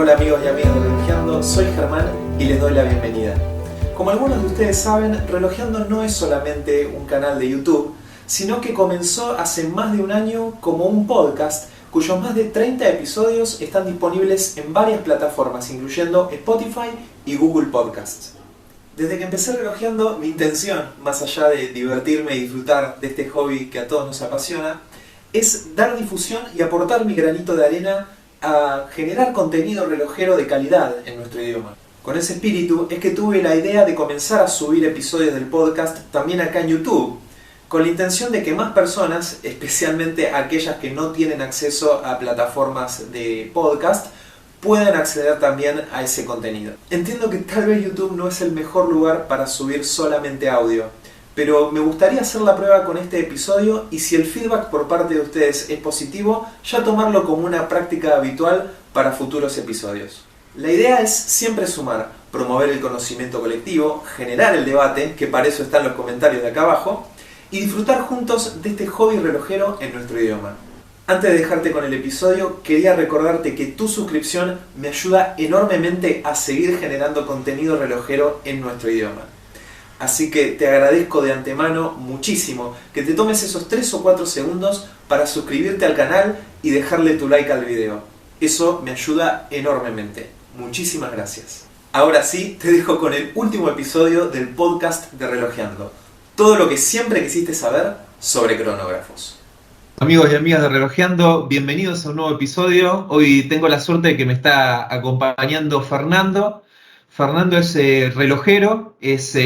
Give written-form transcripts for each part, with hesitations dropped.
Hola amigos y amigas de Relojeando, soy Germán y les doy la bienvenida. Como algunos de ustedes saben, Relojeando no es solamente un canal de YouTube, sino que comenzó hace más de un año como un podcast cuyos más de 30 episodios están disponibles en varias plataformas, incluyendo Spotify y Google Podcasts. Desde que empecé Relojeando, mi intención, más allá de divertirme y disfrutar de este hobby que a todos nos apasiona, es dar difusión y aportar mi granito de arena a generar contenido relojero de calidad en nuestro idioma. Con ese espíritu es que tuve la idea de comenzar a subir episodios del podcast también acá en YouTube, con la intención de que más personas, especialmente aquellas que no tienen acceso a plataformas de podcast, puedan acceder también a ese contenido. Entiendo que tal vez YouTube no es el mejor lugar para subir solamente audio, pero me gustaría hacer la prueba con este episodio y si el feedback por parte de ustedes es positivo, ya tomarlo como una práctica habitual para futuros episodios. La idea es siempre sumar, promover el conocimiento colectivo, generar el debate, que para eso están los comentarios de acá abajo, y disfrutar juntos de este hobby relojero en nuestro idioma. Antes de dejarte con el episodio, quería recordarte que tu suscripción me ayuda enormemente a seguir generando contenido relojero en nuestro idioma. Así que te agradezco de antemano muchísimo que te tomes esos 3 o 4 segundos para suscribirte al canal y dejarle tu like al video. Eso me ayuda enormemente. Muchísimas gracias. Ahora sí, te dejo con el último episodio del podcast de Relojeando. Todo lo que siempre quisiste saber sobre cronógrafos. Amigos y amigas de Relojeando, bienvenidos a un nuevo episodio. Hoy tengo la suerte de que me está acompañando Fernando. Fernando es relojero, es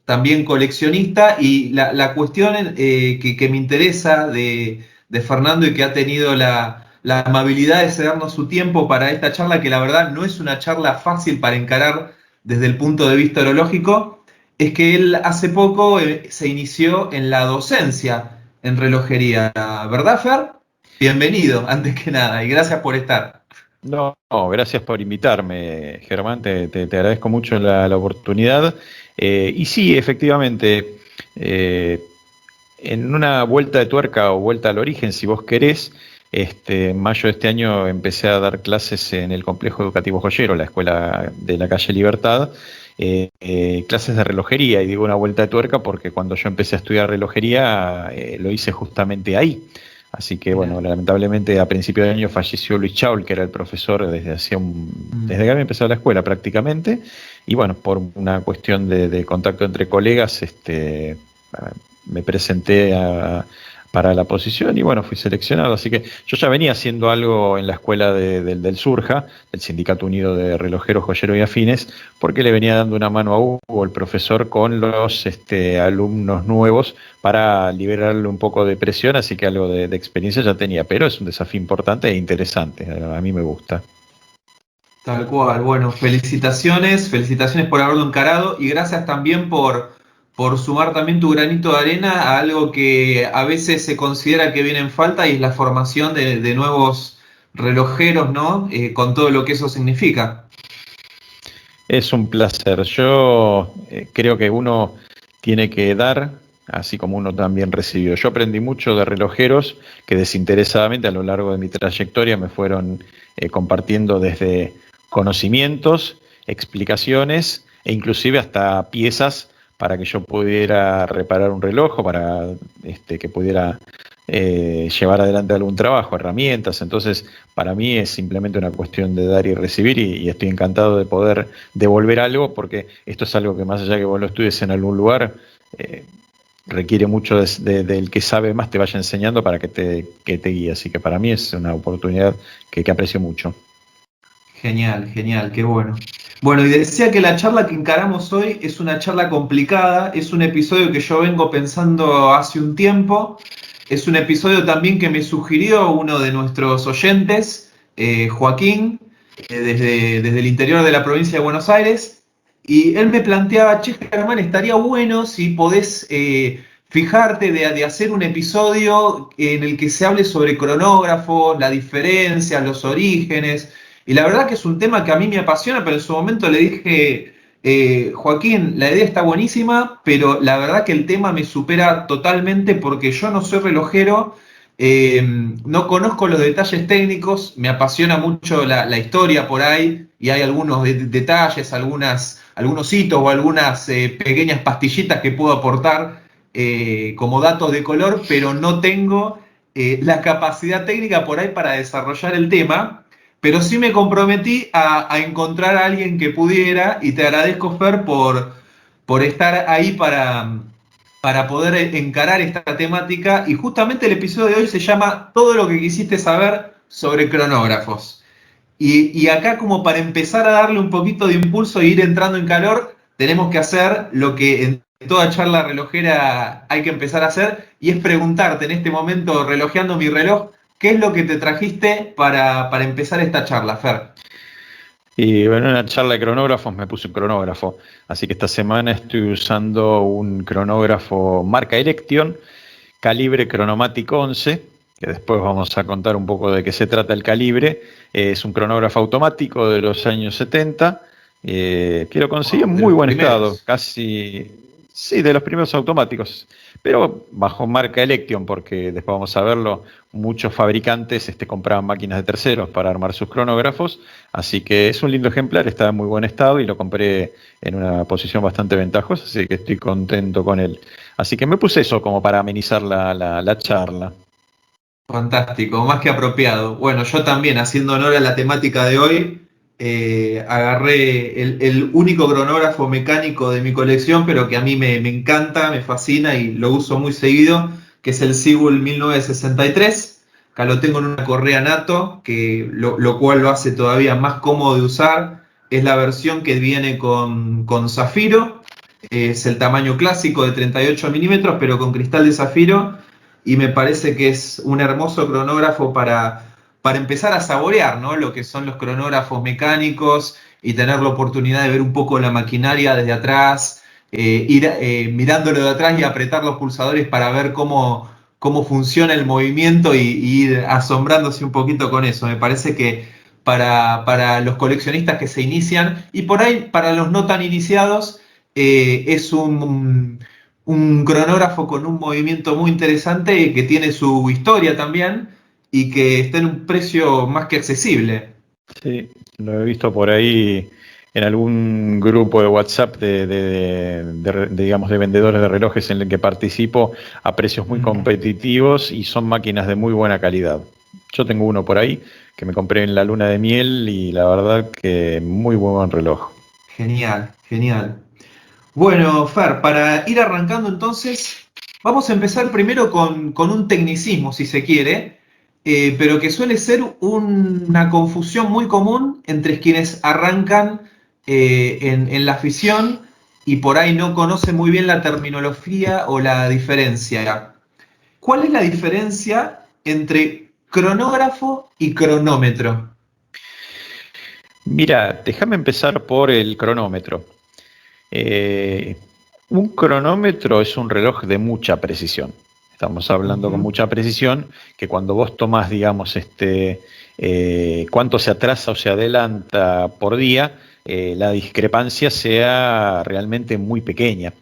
también coleccionista y la cuestión que me interesa de Fernando y que ha tenido la amabilidad de cedernos su tiempo para esta charla, que la verdad no es una charla fácil para encarar desde el punto de vista horológico, es que él hace poco se inició en la docencia en relojería, ¿verdad, Fer? Bienvenido, antes que nada, y gracias por estar. No, gracias por invitarme, Germán, te agradezco mucho la oportunidad. Y sí, efectivamente, en una vuelta de tuerca o vuelta al origen, si vos querés, en mayo de este año empecé a dar clases en el Complejo Educativo Joyero, la escuela de la calle Libertad, clases de relojería, y digo una vuelta de tuerca porque cuando yo empecé a estudiar relojería lo hice justamente ahí. Así que bueno, lamentablemente a principio de año falleció Luis Chaul, que era el profesor desde que había empezado la escuela prácticamente, y bueno, por una cuestión de contacto entre colegas, me presenté para la posición y bueno, fui seleccionado. Así que yo ya venía haciendo algo en la escuela del Surja, el Sindicato Unido de Relojeros, Joyeros y Afines, porque le venía dando una mano a Hugo, el profesor, con los alumnos nuevos para liberarle un poco de presión, así que algo de experiencia ya tenía, pero es un desafío importante e interesante, a mí me gusta. Tal cual, bueno, felicitaciones por haberlo encarado y gracias también por sumar también tu granito de arena a algo que a veces se considera que viene en falta y es la formación de nuevos relojeros, ¿no? Con todo lo que eso significa. Es un placer. Yo creo que uno tiene que dar, así como uno también recibió. Yo aprendí mucho de relojeros que desinteresadamente a lo largo de mi trayectoria me fueron compartiendo desde conocimientos, explicaciones e inclusive hasta piezas para que yo pudiera reparar un reloj o para que pudiera llevar adelante algún trabajo, herramientas. Entonces, para mí es simplemente una cuestión de dar y recibir y estoy encantado de poder devolver algo, porque esto es algo que más allá que vos lo estudies en algún lugar, requiere mucho del que sabe más te vaya enseñando para que te guíe. Así que para mí es una oportunidad que aprecio mucho. Genial, genial, qué bueno. Bueno, y decía que la charla que encaramos hoy es una charla complicada, es un episodio que yo vengo pensando hace un tiempo, es un episodio también que me sugirió uno de nuestros oyentes, Joaquín, desde el interior de la provincia de Buenos Aires, y él me planteaba, che, Germán, estaría bueno si podés fijarte de hacer un episodio en el que se hable sobre cronógrafos, la diferencia, los orígenes. Y la verdad que es un tema que a mí me apasiona, pero en su momento le dije, Joaquín, la idea está buenísima, pero la verdad que el tema me supera totalmente porque yo no soy relojero, No conozco los detalles técnicos, me apasiona mucho la historia por ahí y hay algunos detalles, algunos hitos o algunas pequeñas pastillitas que puedo aportar como datos de color, pero no tengo la capacidad técnica por ahí para desarrollar el tema, pero sí me comprometí a encontrar a alguien que pudiera y te agradezco, Fer, por estar ahí para poder encarar esta temática. Y justamente el episodio de hoy se llama Todo lo que quisiste saber sobre cronógrafos. Y acá, como para empezar a darle un poquito de impulso e ir entrando en calor, tenemos que hacer lo que en toda charla relojera hay que empezar a hacer, y es preguntarte en este momento, relojeando mi reloj, ¿qué es lo que te trajiste para empezar esta charla, Fer? Y bueno, en una charla de cronógrafos me puse un cronógrafo, así que esta semana estoy usando un cronógrafo marca Electron, calibre Chronomatic 11, que después vamos a contar un poco de qué se trata el calibre. Es un cronógrafo automático de los años 70, que lo consigue en De muy los buen estado, primeros. casi, sí, de los primeros automáticos, pero bajo marca Electron, porque después vamos a verlo, muchos fabricantes compraban máquinas de terceros para armar sus cronógrafos, así que es un lindo ejemplar, está en muy buen estado y lo compré en una posición bastante ventajosa, así que estoy contento con él. Así que me puse eso como para amenizar la charla. Fantástico, más que apropiado. Bueno, yo también, haciendo honor a la temática de hoy, agarré el único cronógrafo mecánico de mi colección, pero que a mí me encanta, me fascina y lo uso muy seguido, que es el Seagull 1963. Acá lo tengo en una correa NATO, lo cual lo hace todavía más cómodo de usar. Es la versión que viene con zafiro, es el tamaño clásico de 38 milímetros, pero con cristal de zafiro, y me parece que es un hermoso cronógrafo para empezar a saborear, ¿no?, lo que son los cronógrafos mecánicos y tener la oportunidad de ver un poco la maquinaria desde atrás, ir mirándolo de atrás y apretar los pulsadores para ver cómo funciona el movimiento y ir asombrándose un poquito con eso. Me parece que para los coleccionistas que se inician y por ahí para los no tan iniciados, es un cronógrafo con un movimiento muy interesante que tiene su historia también y que está en un precio más que accesible. Sí, lo he visto por ahí en algún grupo de WhatsApp digamos, de vendedores de relojes en el que participo a precios muy competitivos y son máquinas de muy buena calidad. Yo tengo uno por ahí que me compré en la luna de miel y la verdad que muy buen reloj. Genial, genial. Bueno, Fer, para ir arrancando entonces, vamos a empezar primero con un tecnicismo, si se quiere, pero que suele ser una confusión muy común entre quienes arrancan en la afición y por ahí no conocen muy bien la terminología o la diferencia. ¿Cuál es la diferencia entre cronógrafo y cronómetro? Mira, déjame empezar por el cronómetro. Eh, un cronómetro es un reloj de mucha precisión. Estamos hablando con Ujú. mucha precisión que cuando vos tomás, digamos, cuánto se atrasa o se adelanta por día, la discrepancia sea realmente muy pequeña.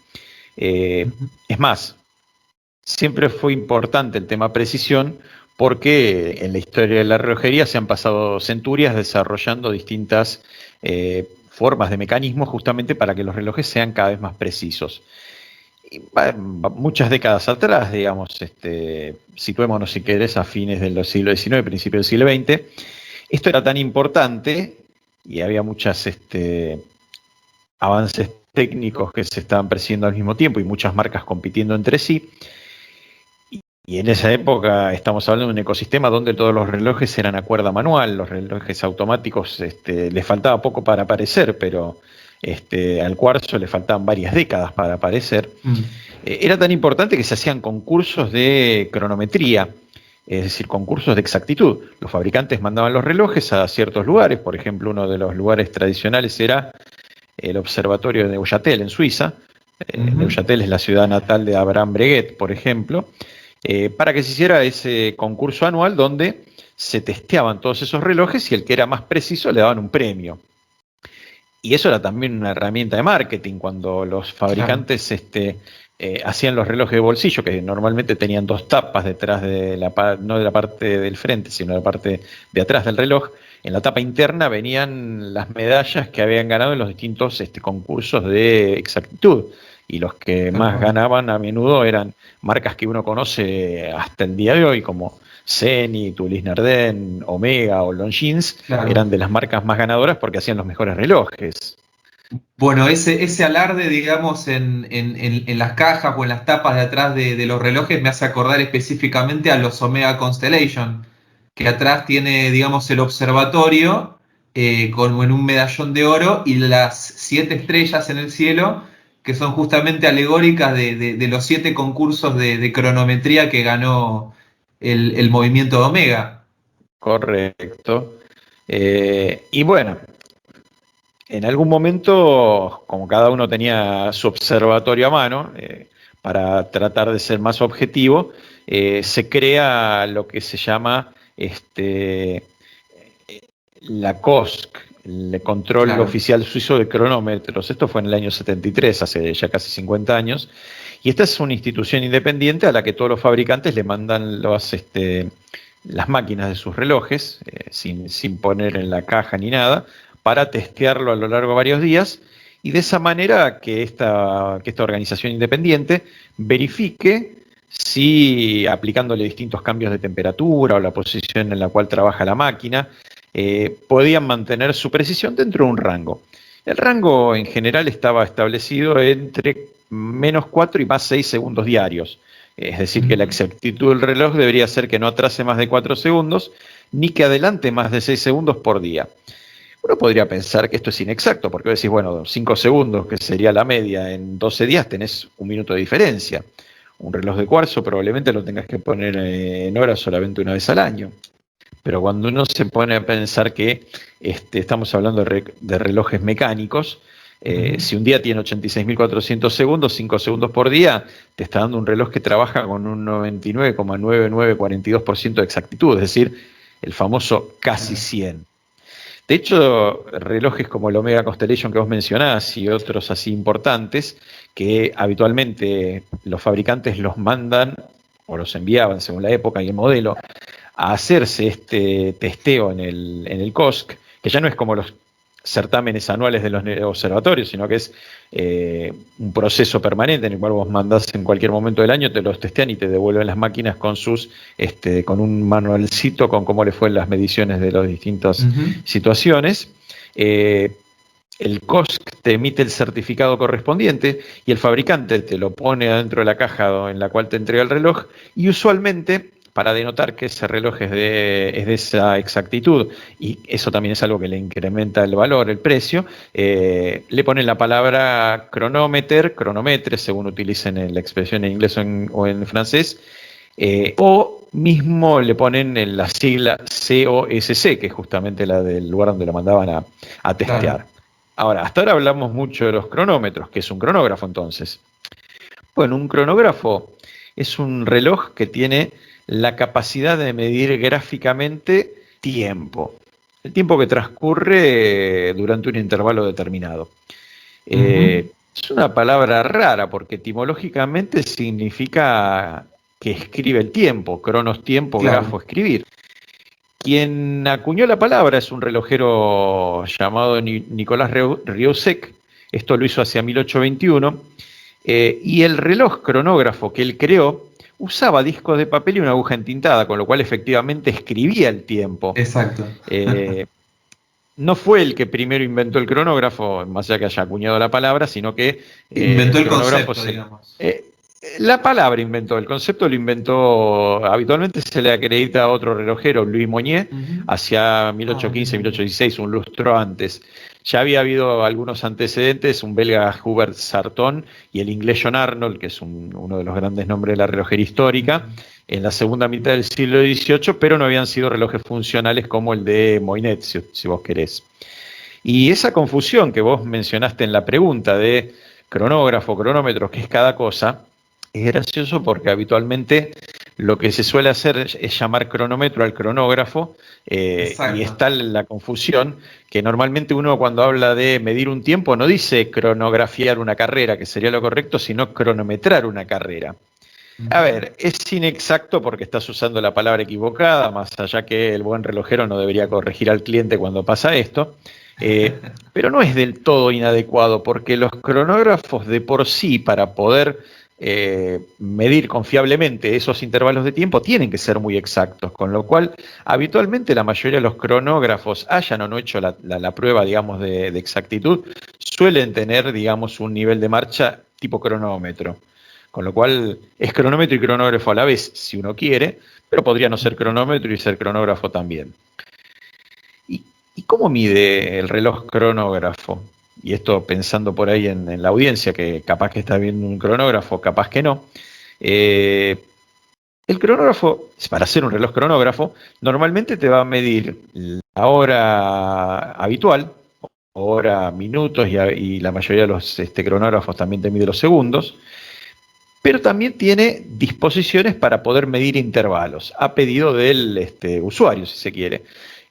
Ujú. Es más, siempre fue importante el tema precisión porque en la historia de la relojería se han pasado centurias desarrollando distintas formas de mecanismos justamente para que los relojes sean cada vez más precisos. Y muchas décadas atrás, digamos, situémonos si querés a fines del siglo XIX, principios del siglo XX, esto era tan importante y había muchos avances técnicos que se estaban persiguiendo al mismo tiempo y muchas marcas compitiendo entre sí. Y en esa época estamos hablando de un ecosistema donde todos los relojes eran a cuerda manual, los relojes automáticos les faltaba poco para aparecer, pero al cuarzo le faltaban varias décadas para aparecer. Mm. Era tan importante que se hacían concursos de cronometría, es decir, concursos de exactitud. Los fabricantes mandaban los relojes a ciertos lugares, por ejemplo, uno de los lugares tradicionales era el Observatorio de Neuchâtel en Suiza. Ujú. Neuchâtel es la ciudad natal de Abraham Breguet, por ejemplo, para que se hiciera ese concurso anual donde se testeaban todos esos relojes y el que era más preciso le daban un premio. Y eso era también una herramienta de marketing, cuando los Claro. fabricantes hacían los relojes de bolsillo, que normalmente tenían dos tapas detrás de no de la parte del frente, sino de la parte de atrás del reloj. En la tapa interna venían las medallas que habían ganado en los distintos concursos de exactitud. Y los que más ganaban a menudo eran marcas que uno conoce hasta el día de hoy, como Zenith, Ulysse Nardin, Omega o Longines. Claro. Eran de las marcas más ganadoras porque hacían los mejores relojes. Bueno, ese alarde, digamos, en las cajas o en las tapas de atrás de los relojes me hace acordar específicamente a los Omega Constellation, que atrás tiene, digamos, el observatorio como en un medallón de oro y las 7 estrellas en el cielo, que son justamente alegóricas de los 7 concursos de cronometría que ganó el movimiento de Omega. Correcto. Y bueno, en algún momento, como cada uno tenía su observatorio a mano, para tratar de ser más objetivo, se crea lo que se llama la COSC, el Control Oficial Suizo de Cronómetros. Esto fue en el año 73, hace ya casi 50 años. Y esta es una institución independiente a la que todos los fabricantes le mandan las máquinas de sus relojes, sin poner en la caja ni nada, para testearlo a lo largo de varios días, y de esa manera que esta organización independiente verifique si, aplicándole distintos cambios de temperatura o la posición en la cual trabaja la máquina, podían mantener su precisión dentro de un rango. El rango en general estaba establecido entre -4 y +6 segundos diarios. Es decir, que la exactitud del reloj debería ser que no atrase más de 4 segundos, ni que adelante más de 6 segundos por día. Uno podría pensar que esto es inexacto, porque decís, bueno, 5 segundos, que sería la media, en 12 días tenés 1 minuto de diferencia. Un reloj de cuarzo probablemente lo tengas que poner en horas solamente una vez al año. Pero cuando uno se pone a pensar que estamos hablando de relojes mecánicos, si un día tiene 86.400 segundos, 5 segundos por día, te está dando un reloj que trabaja con un 99,9942% de exactitud, es decir, el famoso casi 100. De hecho, relojes como el Omega Constellation que vos mencionás y otros así importantes, que habitualmente los fabricantes los mandan o los enviaban según la época y el modelo, a hacerse este testeo en el COSC, que ya no es como los certámenes anuales de los observatorios, sino que es un proceso permanente en el cual vos mandás en cualquier momento del año, te los testean y te devuelven las máquinas con con un manualcito con cómo le fue en las mediciones de las distintas situaciones. El COSC te emite el certificado correspondiente y el fabricante te lo pone adentro de la caja en la cual te entrega el reloj, y usualmente, para denotar que ese reloj es de esa exactitud, y eso también es algo que le incrementa el valor, el precio, le ponen la palabra cronometre, según utilicen la expresión en inglés o en francés, o mismo le ponen la sigla COSC, que es justamente la del lugar donde lo mandaban a testear. Claro. Ahora, hasta ahora hablamos mucho de los cronómetros, que es un cronógrafo entonces. Bueno, un cronógrafo es un reloj que tiene la capacidad de medir gráficamente tiempo, el tiempo que transcurre durante un intervalo determinado. Es una palabra rara porque etimológicamente significa que escribe el tiempo, cronos tiempo, claro. Grafo escribir. Quien acuñó la palabra es un relojero llamado Nicolás Rieussec. Esto lo hizo hacia 1821, y el reloj cronógrafo que él creó usaba discos de papel y una aguja entintada, con lo cual efectivamente escribía el tiempo. Exacto. No fue el que primero inventó el cronógrafo, más allá que haya acuñado la palabra, sino que inventó el concepto, digamos. La palabra inventó, el concepto lo inventó, habitualmente se le acredita a otro relojero, Louis Monnier, hacia 1815-1816, un lustro antes. Ya había habido algunos antecedentes, un belga Hubert Sarton y el inglés John Arnold, que es uno de los grandes nombres de la relojería histórica, en la segunda mitad del siglo XVIII, pero no habían sido relojes funcionales como el de Moynet, si vos querés. Y esa confusión que vos mencionaste en la pregunta de cronógrafo, cronómetro, ¿qué es cada cosa? Es gracioso porque habitualmente lo que se suele hacer es llamar cronómetro al cronógrafo, y está la confusión, que normalmente uno cuando habla de medir un tiempo no dice cronografiar una carrera, que sería lo correcto, sino cronometrar una carrera. A ver, es inexacto porque estás usando la palabra equivocada, más allá que el buen relojero no debería corregir al cliente cuando pasa esto, pero no es del todo inadecuado porque los cronógrafos de por sí, para poder medir confiablemente esos intervalos de tiempo, tienen que ser muy exactos, con lo cual habitualmente la mayoría de los cronógrafos, hayan o no hecho la prueba, digamos, de exactitud, suelen tener, digamos, un nivel de marcha tipo cronómetro. Con lo cual es cronómetro y cronógrafo a la vez, si uno quiere, pero podría no ser cronómetro y ser cronógrafo también. ¿Y cómo mide el reloj cronógrafo? Y esto pensando por ahí en la audiencia, que capaz que está viendo un cronógrafo, capaz que no. El cronógrafo, para hacer un reloj cronógrafo, normalmente te va a medir la hora habitual, hora, minutos, y la mayoría de los cronógrafos también te mide los segundos. Pero también tiene disposiciones para poder medir intervalos, a pedido del usuario, si se quiere.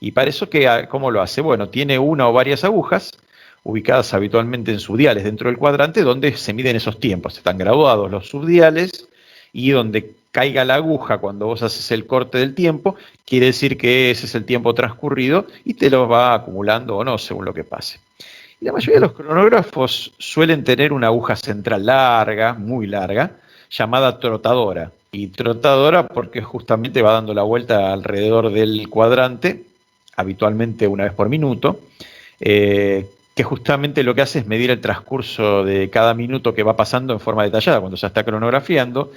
Y para eso, ¿cómo lo hace? Bueno, tiene una o varias agujas, ubicadas habitualmente en subdiales dentro del cuadrante, donde se miden esos tiempos. Están graduados los subdiales, y donde caiga la aguja cuando vos haces el corte del tiempo, quiere decir que ese es el tiempo transcurrido, y te lo va acumulando o no, según lo que pase. Y la mayoría de los cronógrafos suelen tener una aguja central larga, muy larga, llamada trotadora. Y trotadora porque justamente va dando la vuelta alrededor del cuadrante, habitualmente una vez por minuto, que justamente lo que hace es medir el transcurso de cada minuto que va pasando en forma detallada, cuando se está cronografiando.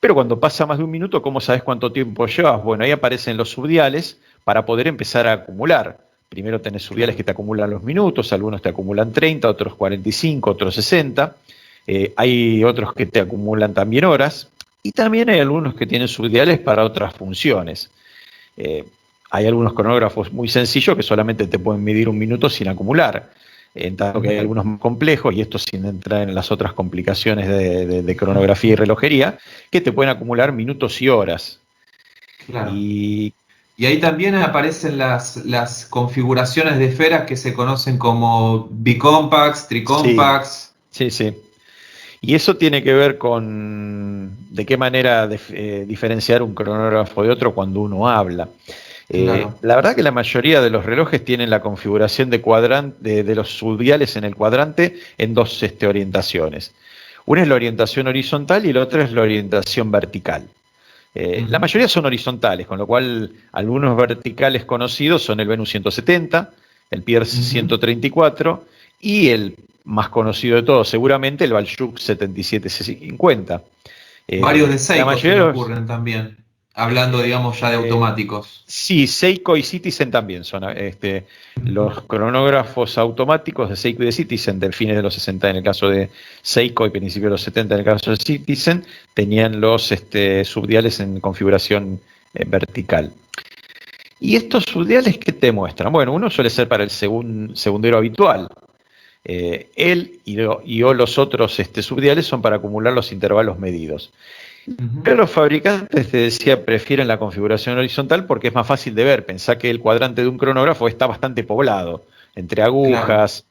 Pero cuando pasa más de un minuto, ¿cómo sabes cuánto tiempo llevas? Bueno, ahí aparecen los subdiales para poder empezar a acumular. Primero tenés subdiales que te acumulan los minutos, algunos te acumulan 30, otros 45, otros 60. Hay otros que te acumulan también horas. Y también hay algunos que tienen subdiales para otras funciones. Hay algunos cronógrafos muy sencillos que solamente te pueden medir un minuto sin acumular. En tanto que hay algunos más complejos, y esto sin entrar en las otras complicaciones de cronografía y relojería, que te pueden acumular minutos y horas. Claro. Y ahí también aparecen las configuraciones de esferas que se conocen como bicompacts, tricompacts. Sí, sí. Y eso tiene que ver con de qué manera diferenciar un cronógrafo de otro cuando uno habla. Claro. La verdad que la mayoría de los relojes tienen la configuración de los subdiales en el cuadrante en dos orientaciones. Una es la orientación horizontal y la otra es la orientación vertical. La mayoría son horizontales, con lo cual algunos verticales conocidos son el Venus 170, el Pierce 134 y el más conocido de todos seguramente el Valjux 7750. Varios de Seiko se me ocurren también, hablando digamos ya de automáticos. Sí, Seiko y Citizen también son los cronógrafos automáticos de Seiko y de Citizen del fines de los 60 en el caso de Seiko y principios de los 70 en el caso de Citizen, tenían los subdiales en configuración vertical. ¿Y estos subdiales qué te muestran? Bueno, uno suele ser para el segundero habitual. Él y los otros subdiales son para acumular los intervalos medidos. Pero los fabricantes, te decía, prefieren la configuración horizontal porque es más fácil de ver. Pensá que el cuadrante de un cronógrafo está bastante poblado, entre agujas,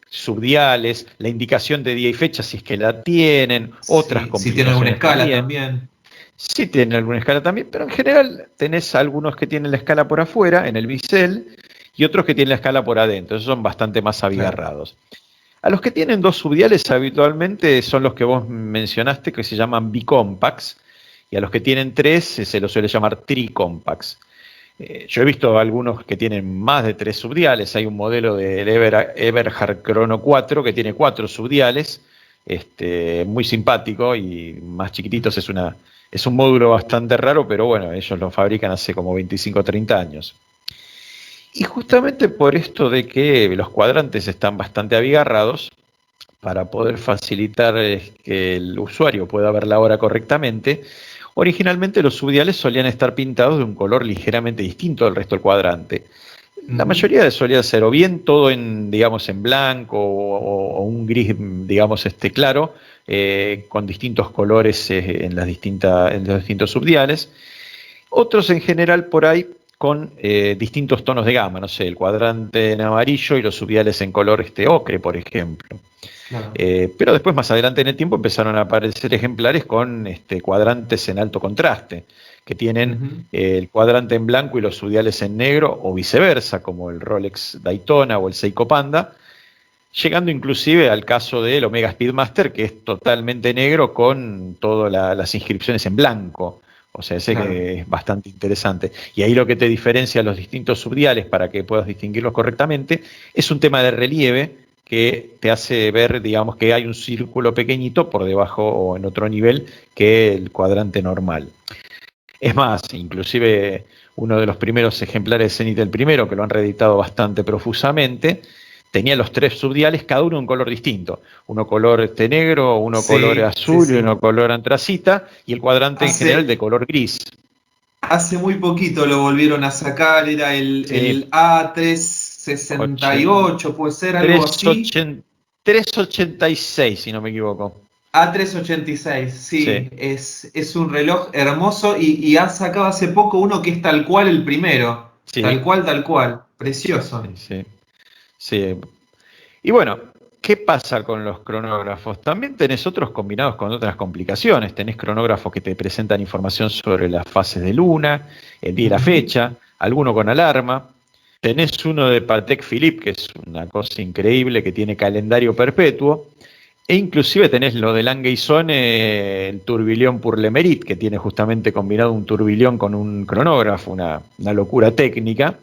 subdiales, la indicación de día y fecha si es que la tienen, otras complicaciones. Si tienen alguna escala también. Sí tienen alguna escala también, pero en general tenés algunos que tienen la escala por afuera, en el bisel, y otros que tienen la escala por adentro. Esos son bastante más abigarrados. Claro. A los que tienen dos subdiales habitualmente son los que vos mencionaste, que se llaman bicompacts, y a los que tienen tres se los suele llamar tricompacts. Yo he visto algunos que tienen más de 3 subdiales. Hay un modelo del Eberhard Chrono 4 que tiene 4 subdiales, muy simpático y más chiquititos. Es un módulo bastante raro, pero bueno, ellos lo fabrican hace como 25 o 30 años. Y justamente por esto de que los cuadrantes están bastante abigarrados, para poder facilitar que el usuario pueda ver la hora correctamente, originalmente los subdiales solían estar pintados de un color ligeramente distinto del resto del cuadrante. La mayoría solía ser o bien todo en, digamos, en blanco o un gris, digamos, claro, con distintos colores en los distintos subdiales. Otros en general por ahí con distintos tonos de gama, no sé, el cuadrante en amarillo y los subdiales en color ocre, por ejemplo. Claro. Pero después, más adelante en el tiempo, empezaron a aparecer ejemplares con cuadrantes en alto contraste, que tienen el cuadrante en blanco y los subdiales en negro, o viceversa, como el Rolex Daytona o el Seiko Panda, llegando inclusive al caso del Omega Speedmaster, que es totalmente negro con todas las inscripciones en blanco. O sea, ese Claro. que es bastante interesante. Y ahí lo que te diferencia los distintos subdiales para que puedas distinguirlos correctamente es un tema de relieve que te hace ver, digamos, que hay un círculo pequeñito por debajo o en otro nivel que el cuadrante normal. Es más, inclusive uno de los primeros ejemplares de Zenith, el primero, que lo han reeditado bastante profusamente, tenía los 3 subdiales, cada uno un color distinto. Uno color negro, uno color azul y uno color antracita, y el cuadrante en general de color gris. Hace muy poquito lo volvieron a sacar, era el A368, puede ser algo así. 386, si no me equivoco. A386, sí. Es un reloj hermoso y han sacado hace poco uno que es tal cual el primero. Sí. Tal cual. Precioso. Sí. Y bueno, ¿qué pasa con los cronógrafos? También tenés otros combinados con otras complicaciones. Tenés cronógrafos que te presentan información sobre las fases de luna, el día y la fecha, alguno con alarma. Tenés uno de Patek Philippe, que es una cosa increíble, que tiene calendario perpetuo. E inclusive tenés lo de Langueison, el Tourbillon pour le Mérite, que tiene justamente combinado un tourbillon con un cronógrafo, una locura técnica.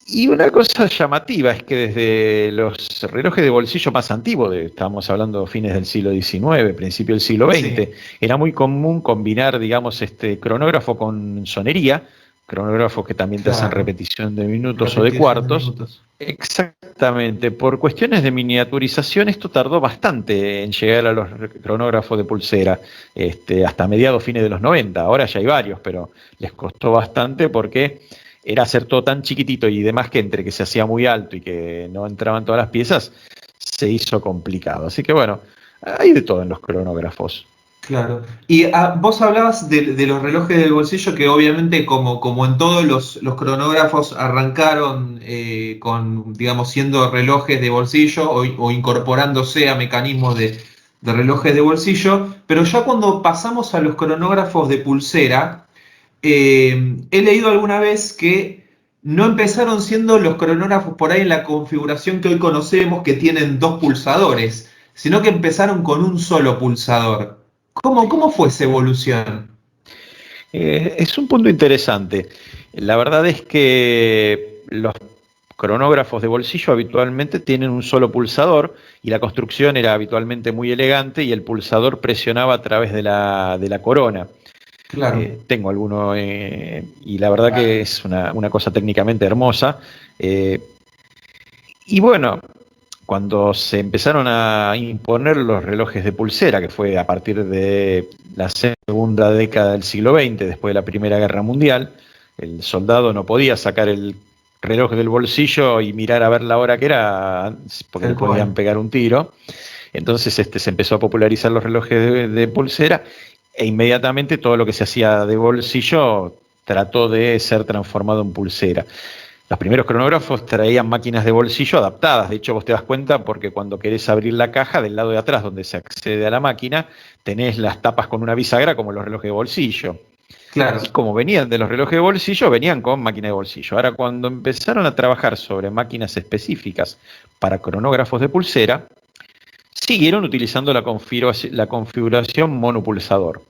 Y una cosa llamativa es que desde los relojes de bolsillo más antiguos, estábamos hablando fines del siglo XIX, principio del siglo XX, era muy común combinar, digamos, cronógrafo con sonería, cronógrafos que también te hacen repetición de minutos o de cuartos. Exactamente, por cuestiones de miniaturización esto tardó bastante en llegar a los cronógrafos de pulsera, hasta mediados, fines de los 90, ahora ya hay varios, pero les costó bastante porque era hacer todo tan chiquitito y demás que entre que se hacía muy alto y que no entraban todas las piezas, se hizo complicado. Así que bueno, hay de todo en los cronógrafos. Claro. Y vos hablabas de los relojes del bolsillo que obviamente como en todos los cronógrafos arrancaron con, digamos, siendo relojes de bolsillo o incorporándose a mecanismos de relojes de bolsillo, pero ya cuando pasamos a los cronógrafos de pulsera, he leído alguna vez que no empezaron siendo los cronógrafos por ahí en la configuración que hoy conocemos que tienen 2 pulsadores, sino que empezaron con un solo pulsador. ¿Cómo fue esa evolución? Es un punto interesante. La verdad es que los cronógrafos de bolsillo habitualmente tienen un solo pulsador y la construcción era habitualmente muy elegante y el pulsador presionaba a través de la corona. Claro. Tengo alguno y la verdad que es una cosa técnicamente hermosa. Y bueno, cuando se empezaron a imponer los relojes de pulsera, que fue a partir de la segunda década del siglo XX, después de la Primera Guerra Mundial, el soldado no podía sacar el reloj del bolsillo y mirar a ver la hora que era, porque le podían pegar un tiro. Entonces se empezó a popularizar los relojes de pulsera e inmediatamente todo lo que se hacía de bolsillo trató de ser transformado en pulsera. Los primeros cronógrafos traían máquinas de bolsillo adaptadas, de hecho vos te das cuenta porque cuando querés abrir la caja, del lado de atrás donde se accede a la máquina, tenés las tapas con una bisagra como los relojes de bolsillo. Claro. Y como venían de los relojes de bolsillo, venían con máquina de bolsillo. Ahora cuando empezaron a trabajar sobre máquinas específicas para cronógrafos de pulsera, siguieron utilizando la configuración monopulsador.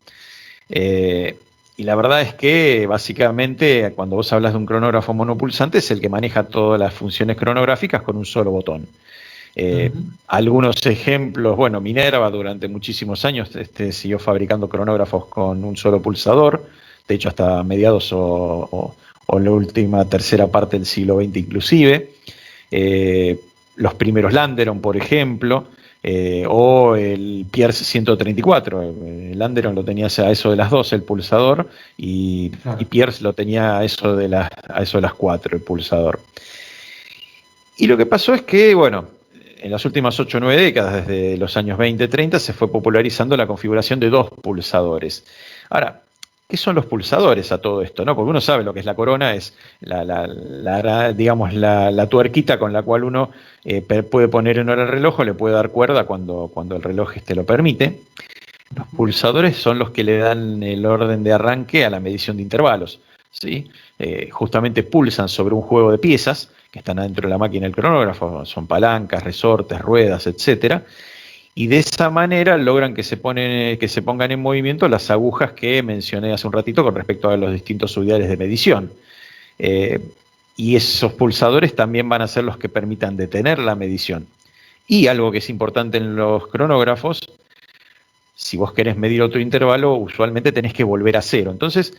Y la verdad es que básicamente cuando vos hablas de un cronógrafo monopulsante es el que maneja todas las funciones cronográficas con un solo botón. Algunos ejemplos, bueno, Minerva durante muchísimos años siguió fabricando cronógrafos con un solo pulsador, de hecho hasta mediados o la última tercera parte del siglo XX inclusive. Los primeros Landeron, por ejemplo, o el Pierce 134. El Landeron lo tenía a eso de las 12 el pulsador, y Pierce lo tenía a eso de las 4 el pulsador. Y lo que pasó es que, bueno, en las últimas 8 o 9 décadas, desde los años 20-30, se fue popularizando la configuración de 2 pulsadores. Ahora, ¿qué son los pulsadores a todo esto? ¿No? Porque uno sabe lo que es la corona, es digamos, la tuerquita con la cual uno puede poner en hora el reloj o le puede dar cuerda cuando el reloj lo permite. Los pulsadores son los que le dan el orden de arranque a la medición de intervalos, ¿sí? Justamente pulsan sobre un juego de piezas que están adentro de la máquina del cronógrafo, son palancas, resortes, ruedas, etcétera. Y de esa manera logran que se pongan en movimiento las agujas que mencioné hace un ratito con respecto a los distintos subdiales de medición. Y esos pulsadores también van a ser los que permitan detener la medición. Y algo que es importante en los cronógrafos, si vos querés medir otro intervalo, usualmente tenés que volver a cero. Entonces,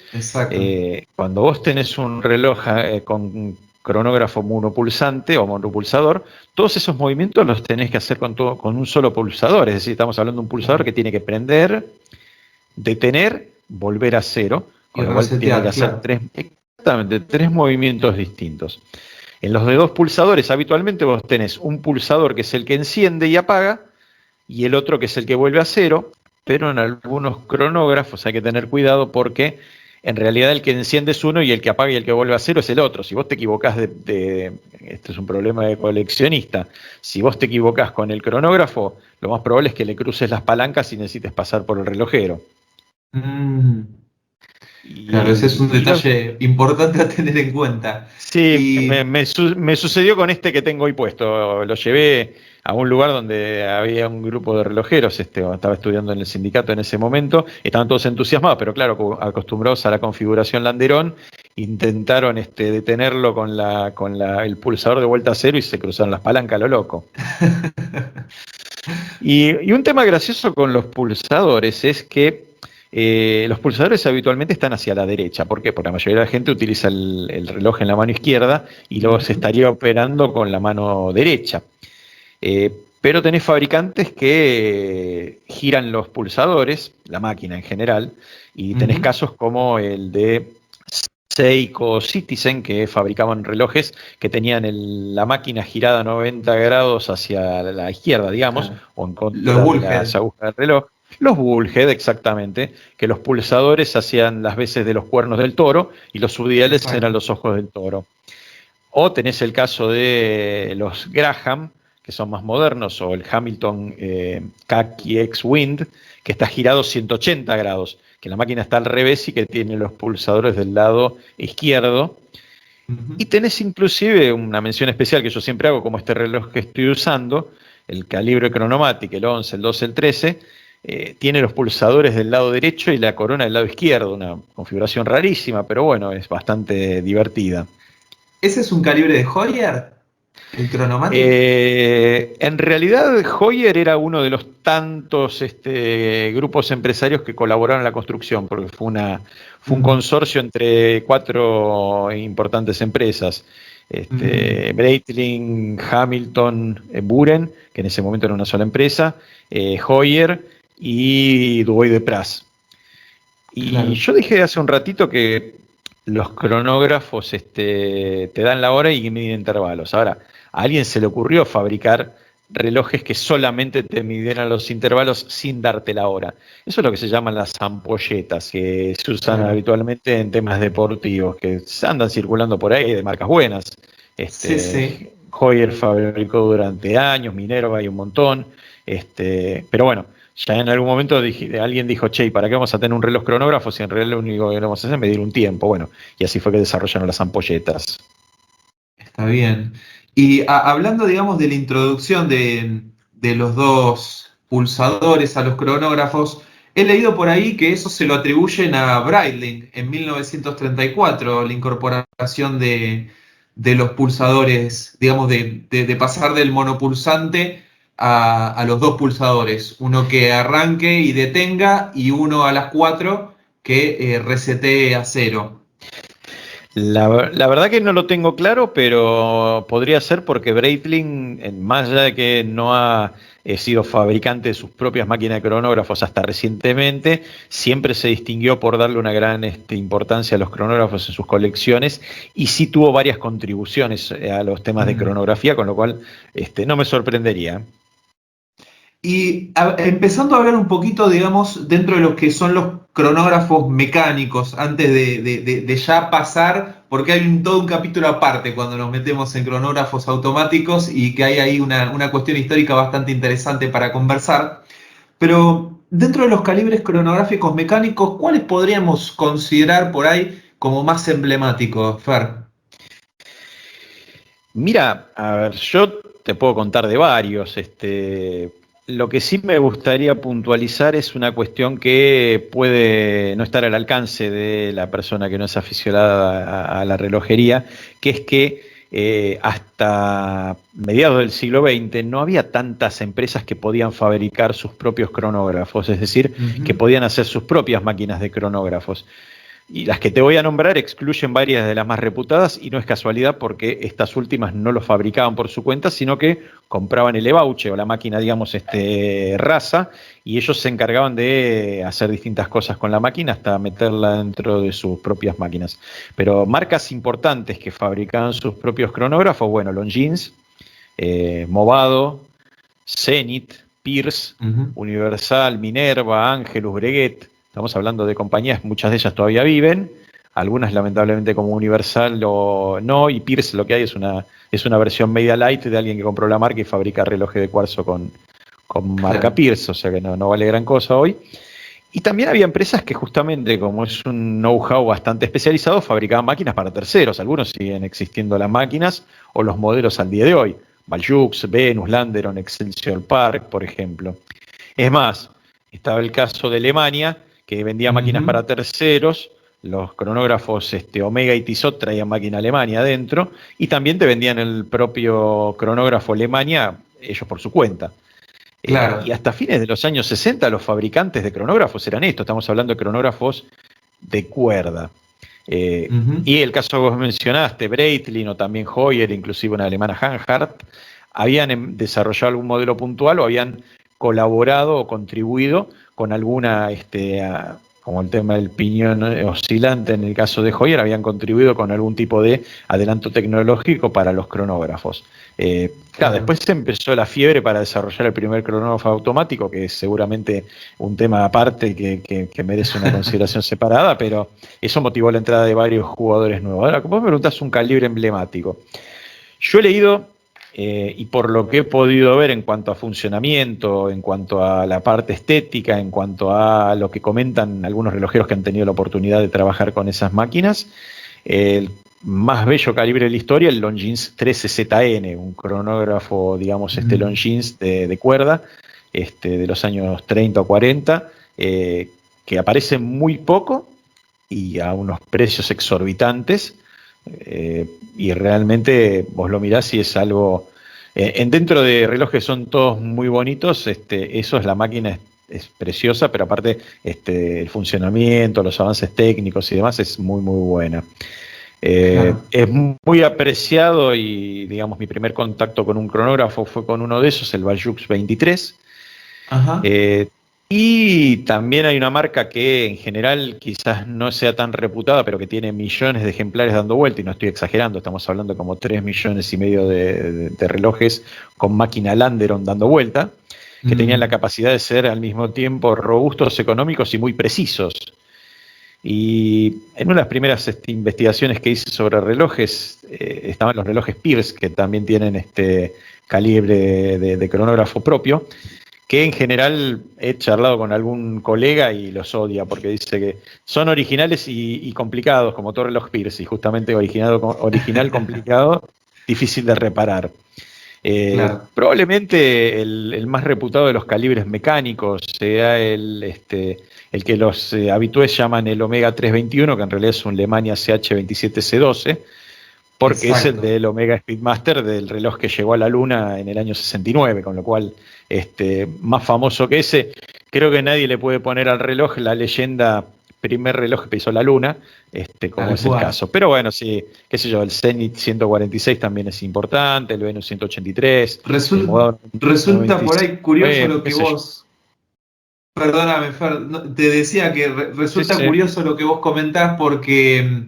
cuando vos tenés un reloj con cronógrafo monopulsante o monopulsador, todos esos movimientos los tenés que hacer con un solo pulsador. Es decir, estamos hablando de un pulsador que tiene que prender, detener, volver a cero, con lo cual tiene que hacer tres movimientos distintos. En los de 2 pulsadores, habitualmente vos tenés un pulsador que es el que enciende y apaga, y el otro que es el que vuelve a cero, pero en algunos cronógrafos hay que tener cuidado porque en realidad el que enciende es uno y el que apaga y el que vuelve a cero es el otro. Si vos te equivocás este es un problema de coleccionista, si vos te equivocás con el cronógrafo, lo más probable es que le cruces las palancas y necesites pasar por el relojero. Claro, ese es un detalle importante a tener en cuenta. Sí, me sucedió con este que tengo hoy puesto. Lo llevé a un lugar donde había un grupo de relojeros, estaba estudiando en el sindicato en ese momento, estaban todos entusiasmados, pero claro, acostumbrados a la configuración Landeron, intentaron detenerlo con el pulsador de vuelta a cero y se cruzaron las palancas, lo loco. Y un tema gracioso con los pulsadores es que los pulsadores habitualmente están hacia la derecha. ¿Por qué? Porque la mayoría de la gente utiliza el reloj en la mano izquierda y luego se estaría operando con la mano derecha. Pero tenés fabricantes que giran los pulsadores, la máquina en general, y tenés casos como el de Seiko Citizen, que fabricaban relojes que tenían la máquina girada 90 grados hacia la izquierda, digamos, o en contra de las agujas del reloj. Los Bullhead, exactamente, que los pulsadores hacían las veces de los cuernos del toro y los subdiales eran los ojos del toro. O tenés el caso de los Graham, que son más modernos, o el Hamilton Kaki X-Wind, que está girado 180 grados, que la máquina está al revés y que tiene los pulsadores del lado izquierdo. Y tenés inclusive una mención especial que yo siempre hago, como este reloj que estoy usando, el Calibre Chronomatic, el 11, el 12, el 13, tiene los pulsadores del lado derecho y la corona del lado izquierdo, una configuración rarísima, pero bueno, es bastante divertida. ¿Ese es un calibre de Heuer? ¿El Chronomatic? En realidad Heuer era uno de los tantos grupos empresarios que colaboraron en la construcción, porque fue un consorcio entre 4 importantes empresas. Breitling, Hamilton, Buren, que en ese momento era una sola empresa, Heuer y Dubois de Pras. Y yo dije hace un ratito que los cronógrafos te dan la hora y miden intervalos. Ahora, a alguien se le ocurrió fabricar relojes que solamente te midieran los intervalos sin darte la hora. Eso es lo que se llaman las ampolletas, que se usan habitualmente en temas deportivos, que andan circulando por ahí de marcas buenas. Heuer fabricó durante años, Minerva hay un montón, pero bueno, ya en algún momento alguien dijo, che, ¿para qué vamos a tener un reloj cronógrafo si en realidad lo único que vamos a hacer es medir un tiempo? Bueno, y así fue que desarrollaron las ampolletas. Está bien. Y hablando, digamos, de la introducción de los 2 pulsadores a los cronógrafos, he leído por ahí que eso se lo atribuyen a Breitling en 1934, la incorporación de los pulsadores, digamos, de pasar del monopulsante a los 2 pulsadores, uno que arranque y detenga y uno a las 4 que resetee a cero. La verdad que no lo tengo claro, pero podría ser porque Breitling, más allá de que no ha sido fabricante de sus propias máquinas de cronógrafos hasta recientemente, siempre se distinguió por darle una gran importancia a los cronógrafos en sus colecciones y sí tuvo varias contribuciones a los temas de cronografía, con lo cual no me sorprendería. Y empezando a hablar un poquito, digamos, dentro de lo que son los cronógrafos mecánicos, antes de ya pasar, porque hay todo un capítulo aparte cuando nos metemos en cronógrafos automáticos y que hay ahí una cuestión histórica bastante interesante para conversar. Pero dentro de los calibres cronográficos mecánicos, ¿cuáles podríamos considerar por ahí como más emblemáticos, Fer? Mira, a ver, yo te puedo contar de varios. Lo que sí me gustaría puntualizar es una cuestión que puede no estar al alcance de la persona que no es aficionada a la relojería, que es que hasta mediados del siglo XX no había tantas empresas que podían fabricar sus propios cronógrafos, es decir, que podían hacer sus propias máquinas de cronógrafos. Y las que te voy a nombrar excluyen varias de las más reputadas y no es casualidad porque estas últimas no lo fabricaban por su cuenta, sino que compraban el ebauche o la máquina, digamos, rasa, y ellos se encargaban de hacer distintas cosas con la máquina hasta meterla dentro de sus propias máquinas. Pero marcas importantes que fabricaban sus propios cronógrafos, bueno, Longines, Movado, Zenith, Pierce, Universal, Minerva, Angelus, Breguet. Estamos hablando de compañías, muchas de ellas todavía viven, algunas lamentablemente como Universal o no, y Pierce lo que hay es una versión media light de alguien que compró la marca y fabrica relojes de cuarzo con marca Pierce, o sea que no vale gran cosa hoy. Y también había empresas que justamente, como es un know-how bastante especializado, fabricaban máquinas para terceros. Algunos siguen existiendo las máquinas o los modelos al día de hoy. Valjux, Venus, Landeron, Excelsior Park, por ejemplo. Es más, estaba el caso de Alemania, que vendía máquinas para terceros, los cronógrafos Omega y Tissot traían máquina Alemania adentro, y también te vendían el propio cronógrafo Alemania, ellos por su cuenta. Claro. Y hasta fines de los años 60 los fabricantes de cronógrafos eran estos, estamos hablando de cronógrafos de cuerda. Y el caso que vos mencionaste, Breitling o también Heuer, inclusive una alemana Hanhart, habían desarrollado algún modelo puntual o habían colaborado o contribuido con alguna, como el tema del piñón oscilante en el caso de Heuer, habían contribuido con algún tipo de adelanto tecnológico para los cronógrafos. Claro, después se empezó la fiebre para desarrollar el primer cronógrafo automático, que es seguramente un tema aparte que merece una consideración separada, pero eso motivó la entrada de varios jugadores nuevos. Ahora, como me preguntás, un calibre emblemático. Yo he leído, y por lo que he podido ver en cuanto a funcionamiento, en cuanto a la parte estética, en cuanto a lo que comentan algunos relojeros que han tenido la oportunidad de trabajar con esas máquinas, el más bello calibre de la historia, el Longines 13ZN, un cronógrafo, digamos, Longines de cuerda, de los años 30 o 40, que aparece muy poco y a unos precios exorbitantes, y realmente vos lo mirás y es algo, dentro de relojes son todos muy bonitos, eso es la máquina, es preciosa, pero aparte el funcionamiento, los avances técnicos y demás es muy muy buena. Es muy apreciado y digamos mi primer contacto con un cronógrafo fue con uno de esos, el Valjux 23. Y también hay una marca que en general quizás no sea tan reputada, pero que tiene millones de ejemplares dando vuelta, y no estoy exagerando, estamos hablando como 3,5 millones de relojes con máquina Landeron dando vuelta, que tenían la capacidad de ser al mismo tiempo robustos, económicos y muy precisos. Y en una de las primeras investigaciones que hice sobre relojes, estaban los relojes Pierce, que también tienen calibre de cronógrafo propio, que en general he charlado con algún colega y los odia, porque dice que son originales y complicados, como todo reloj Pierce, y justamente original, complicado, difícil de reparar. Claro. Probablemente el más reputado de los calibres mecánicos sea el que los habitués llaman el Omega 321, que en realidad es un Lemania CH27C12, porque Exacto. Es el del Omega Speedmaster, del reloj que llegó a la Luna en el año 69, con lo cual más famoso que ese. Creo que nadie le puede poner al reloj la leyenda primer reloj que pisó la luna, como Tal es el cual. caso. Pero bueno, sí, qué sé yo, el Zenit 146 también es importante, el Venus 183, el Modern Resulta por ahí curioso 99, lo qué que sé yo. vos, perdóname, Fer, te decía que Sí, resulta sí. curioso lo que vos comentás porque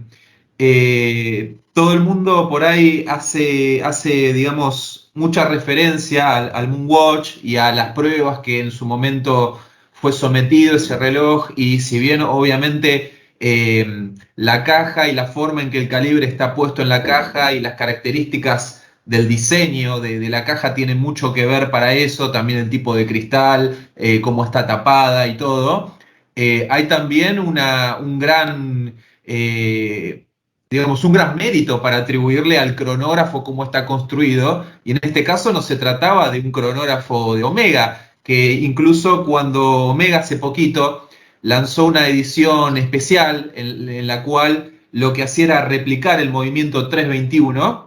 todo el mundo por ahí hace, digamos, mucha referencia al Moonwatch y a las pruebas que en su momento fue sometido ese reloj y si bien obviamente la caja y la forma en que el calibre está puesto en la caja y las características del diseño de la caja tienen mucho que ver para eso, también el tipo de cristal, cómo está tapada y todo. Hay también un gran, digamos, un gran mérito para atribuirle al cronógrafo cómo está construido, y en este caso no se trataba de un cronógrafo de Omega, que incluso cuando Omega hace poquito lanzó una edición especial en la cual lo que hacía era replicar el movimiento 321.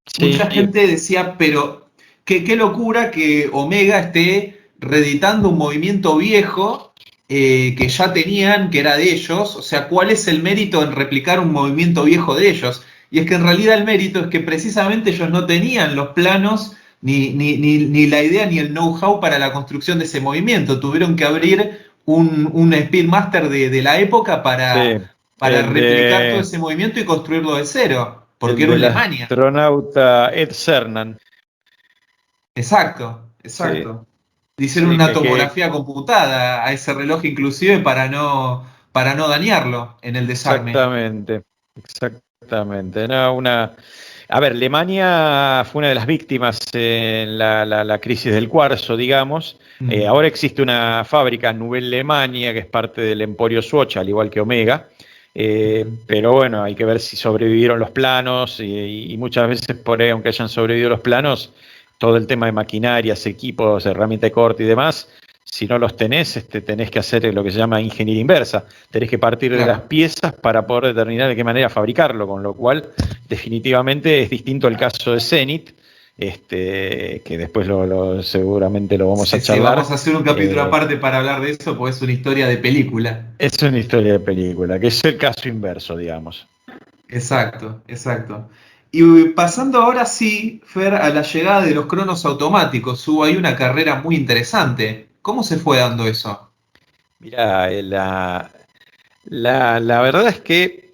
Sí, Mucha gente decía, pero qué locura que Omega esté reeditando un movimiento viejo que ya tenían, que era de ellos. O sea, ¿cuál es el mérito en replicar un movimiento viejo de ellos? Y es que en realidad el mérito es que precisamente ellos no tenían los planos, ni la idea, ni el know-how para la construcción de ese movimiento. Tuvieron que abrir un Speedmaster de la época sí. para El replicar todo de, ese movimiento y construirlo de cero, porque el era un del Lemania. astronauta Ed Cernan. Exacto, Sí, exacto. Hicieron sí, una tomografía computada a ese reloj inclusive para no dañarlo en el desarme. exactamente, exactamente. No, a ver, Alemania fue una de las víctimas en la crisis del cuarzo, digamos. Mm. Ahora existe una fábrica, Nouvelle Alemania, que es parte del Emporio Swatch, al igual que Omega. Ujú. Pero bueno, hay que ver si sobrevivieron los planos y muchas veces por ahí, aunque hayan sobrevivido los planos, todo el tema de maquinarias, equipos, herramienta de corte y demás, si no los tenés, tenés que hacer lo que se llama ingeniería inversa. Tenés que partir de las Claro. piezas para poder determinar de qué manera fabricarlo, con lo cual definitivamente es distinto el caso de Zenit, que después seguramente lo vamos a Sí, sí, vamos charlar. a hacer un capítulo Eh, aparte para hablar de eso, porque es una historia de película. es una historia de película, que es el caso inverso, digamos. Exacto, exacto. Y pasando ahora sí, Fer, a la llegada de los cronos automáticos, hubo ahí una carrera muy interesante. ¿Cómo se fue dando eso? Mira, la verdad es que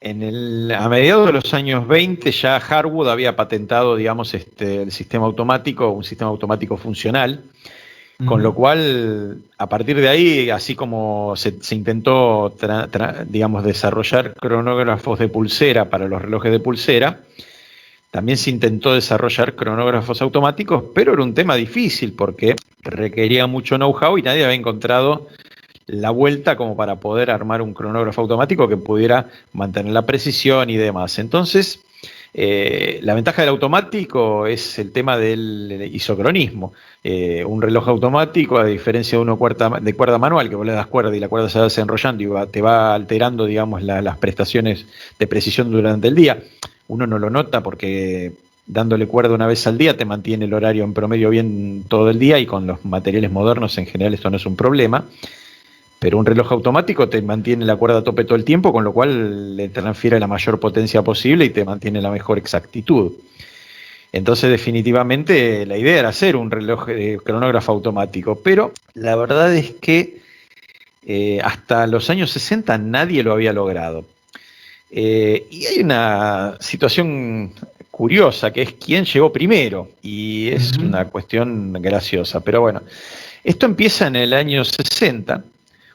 a mediados de los años 20 ya Harwood había patentado, digamos, el sistema automático, un sistema automático funcional, con lo Ujú. cual, a partir de ahí, así como se intentó, digamos, desarrollar cronógrafos de pulsera para los relojes de pulsera, también se intentó desarrollar cronógrafos automáticos, pero era un tema difícil porque requería mucho know-how y nadie había encontrado la vuelta como para poder armar un cronógrafo automático que pudiera mantener la precisión y demás. Entonces, la ventaja del automático es el tema del isocronismo. Un reloj automático, a diferencia de uno de cuerda manual, que vos le das cuerda y la cuerda se va desenrollando y te va alterando, digamos, las prestaciones de precisión durante el día. Uno no lo nota porque dándole cuerda una vez al día te mantiene el horario en promedio bien todo el día y con los materiales modernos en general esto no es un problema. Pero un reloj automático te mantiene la cuerda a tope todo el tiempo, con lo cual le transfiere la mayor potencia posible y te mantiene la mejor exactitud. Entonces, definitivamente, la idea era hacer un reloj de cronógrafo automático, pero la verdad es que hasta los años 60 nadie lo había logrado. Y hay una situación curiosa, que es quién llegó primero, y es Ujú. una cuestión graciosa, pero bueno, esto empieza en el año 60,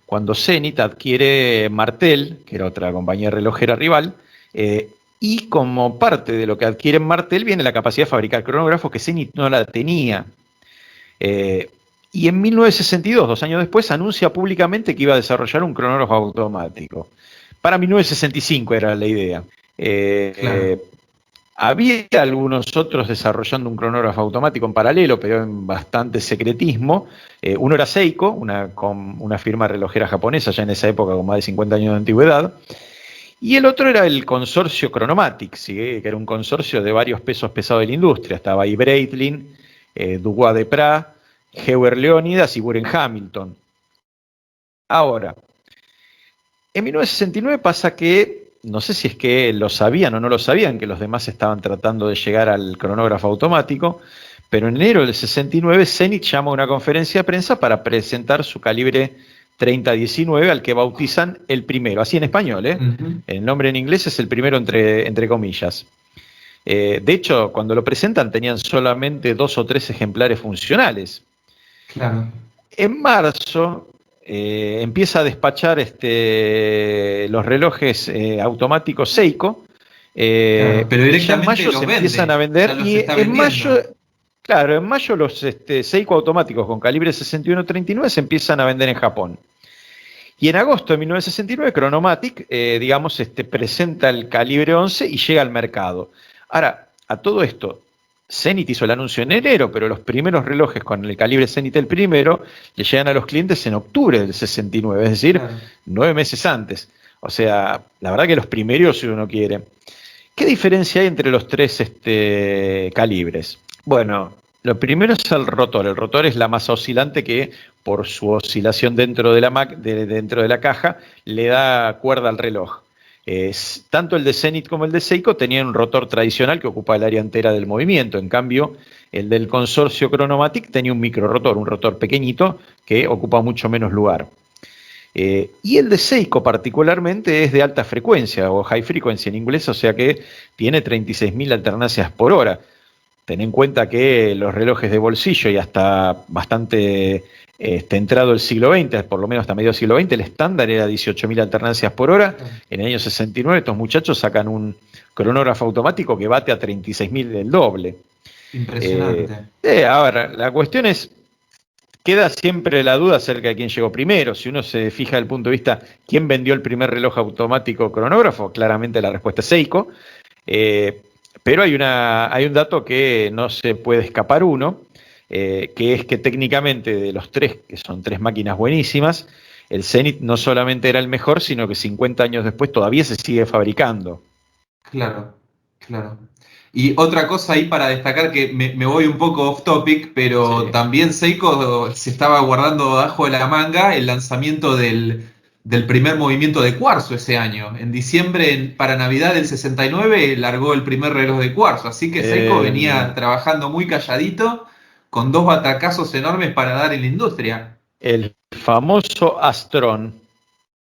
cuando Zenit adquiere Martel, que era otra compañía relojera rival, eh, y como parte de lo que adquiere Martel viene la capacidad de fabricar cronógrafos que Zenit no la tenía. Eh, y en 1962, 2 años después, anuncia públicamente que iba a desarrollar un cronógrafo automático. Para 1965 era la idea. Claro. Eh, Había algunos otros desarrollando un cronógrafo automático en paralelo, pero en bastante secretismo. Uno era Seiko, una firma relojera japonesa, ya en esa época con más de 50 años de antigüedad. Y el otro era el consorcio Chronomatic, ¿sí? Que era un consorcio de varios pesos pesados de la industria. Estaba ahí Breitling, Dubois de Prat, Heuer Leónidas y Buren Hamilton. Ahora, En 1969 pasa que, no sé si es que lo sabían o no lo sabían, que los demás estaban tratando de llegar al cronógrafo automático, pero en enero del 69 Zenith llama a una conferencia de prensa para presentar su calibre 3019, al que bautizan el primero, así en español, ¿eh? Ujú. El nombre en inglés es el primero entre comillas. De hecho, cuando lo presentan tenían solamente 2 o 3 ejemplares funcionales. Claro. En marzo empieza a despachar los relojes automáticos Seiko, Claro, pero y ya en directamente mayo los se empiezan a vende, ya vender, los y está en mayo, vendiendo. claro, en mayo los Seiko automáticos con calibre 6139 se empiezan a vender en Japón. Y en agosto de 1969, Chronomatic, digamos, presenta el calibre 11 y llega al mercado. Ahora, a todo esto, Zenith hizo el anuncio en enero, pero los primeros relojes con el calibre Zenith el primero le llegan a los clientes en octubre del 69, es decir, Claro. 9 meses antes. O sea, la verdad que los primeros, si uno quiere. ¿Qué diferencia hay entre los tres calibres? Bueno, lo primero es el rotor. El rotor es la masa oscilante que, por su oscilación dentro de dentro de la caja, le da cuerda al reloj. Tanto el de Zenith como el de Seiko tenían un rotor tradicional que ocupa el área entera del movimiento. En cambio, el del consorcio Chronomatic tenía un microrotor, un rotor pequeñito que ocupa mucho menos lugar. Y el de Seiko particularmente es de alta frecuencia, o high frequency en inglés, o sea que tiene 36.000 alternancias por hora. Ten en cuenta que los relojes de bolsillo y hasta bastante entrado el siglo XX, por lo menos hasta medio siglo XX, el estándar era 18.000 alternancias por hora. En el año 69 estos muchachos sacan un cronógrafo automático que bate a 36.000, el doble. Impresionante. A ver, la cuestión es, queda siempre la duda acerca de quién llegó primero. Si uno se fija desde el punto de vista quién vendió el primer reloj automático cronógrafo, claramente la respuesta es Seiko. Pero hay un dato que no se puede escapar uno, que es que técnicamente de los tres, que son tres máquinas buenísimas, el Zenith no solamente era el mejor, sino que 50 años después todavía se sigue fabricando. Claro, claro. Y otra cosa ahí para destacar, que me voy un poco off topic, pero Sí. también Seiko se estaba guardando bajo de la manga el lanzamiento del primer movimiento de cuarzo ese año. En diciembre, para Navidad del 69, largó el primer reloj de cuarzo. Así que Seiko venía trabajando muy calladito, con 2 batacazos enormes para dar en la industria. El famoso Astron.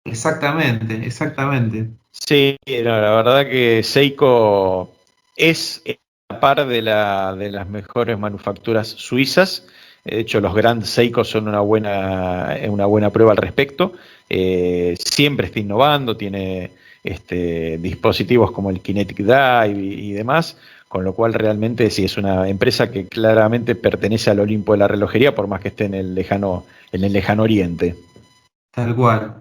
Exactamente, exactamente. Sí, no, la verdad que Seiko es a par de las mejores manufacturas suizas. De hecho, los Grand Seiko son una buena prueba al respecto. Siempre está innovando, tiene dispositivos como el Kinetic Drive y demás, con lo cual realmente sí es una empresa que claramente pertenece al Olimpo de la relojería, por más que esté en el lejano oriente. Tal cual.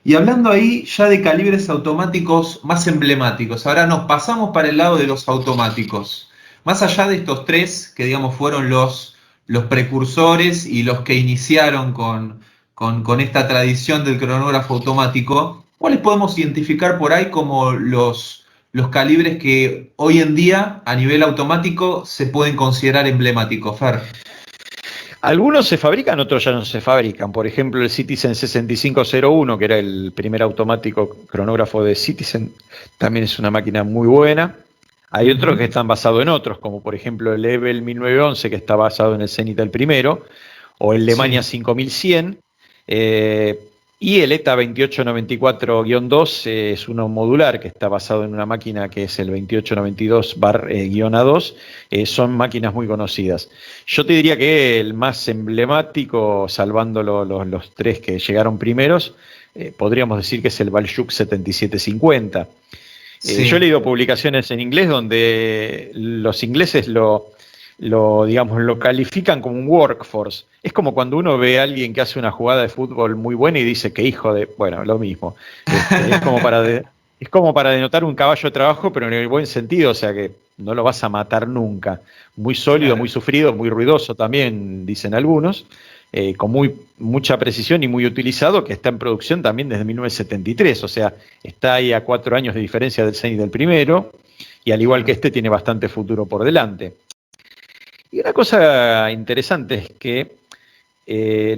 Y hablando ahí ya de calibres automáticos más emblemáticos, ahora nos pasamos para el lado de los automáticos. Más allá de estos tres, que digamos fueron los precursores y los que iniciaron con esta tradición del cronógrafo automático, ¿cuáles podemos identificar por ahí como los calibres que hoy en día a nivel automático se pueden considerar emblemáticos, Fer? Algunos se fabrican, otros ya no se fabrican. Por ejemplo, el Citizen 6501, que era el primer automático cronógrafo de Citizen, también es una máquina muy buena. Hay otros que están basados en otros, como por ejemplo el Level 1911, que está basado en el Zenith el primero, o el Lemania 5100. Y el ETA 2894-2 es uno modular que está basado en una máquina que es el 2892-A2. Son máquinas muy conocidas. Yo te diría que el más emblemático, salvando los tres que llegaron primeros, podríamos decir que es el Balchuk 7750. Yo he leído publicaciones en inglés donde los ingleses digamos, lo califican como un workforce. Es como cuando uno ve a alguien que hace una jugada de fútbol muy buena y dice que hijo de... Bueno, lo mismo. Es como para denotar un caballo de trabajo, pero en el buen sentido, o sea que no lo vas a matar nunca. Muy sólido, muy sufrido, muy ruidoso también, dicen algunos, con mucha precisión y muy utilizado, que está en producción también desde 1973, o sea, está ahí a 4 años de diferencia del Zenith del primero, y al igual que tiene bastante futuro por delante. Y una cosa interesante es que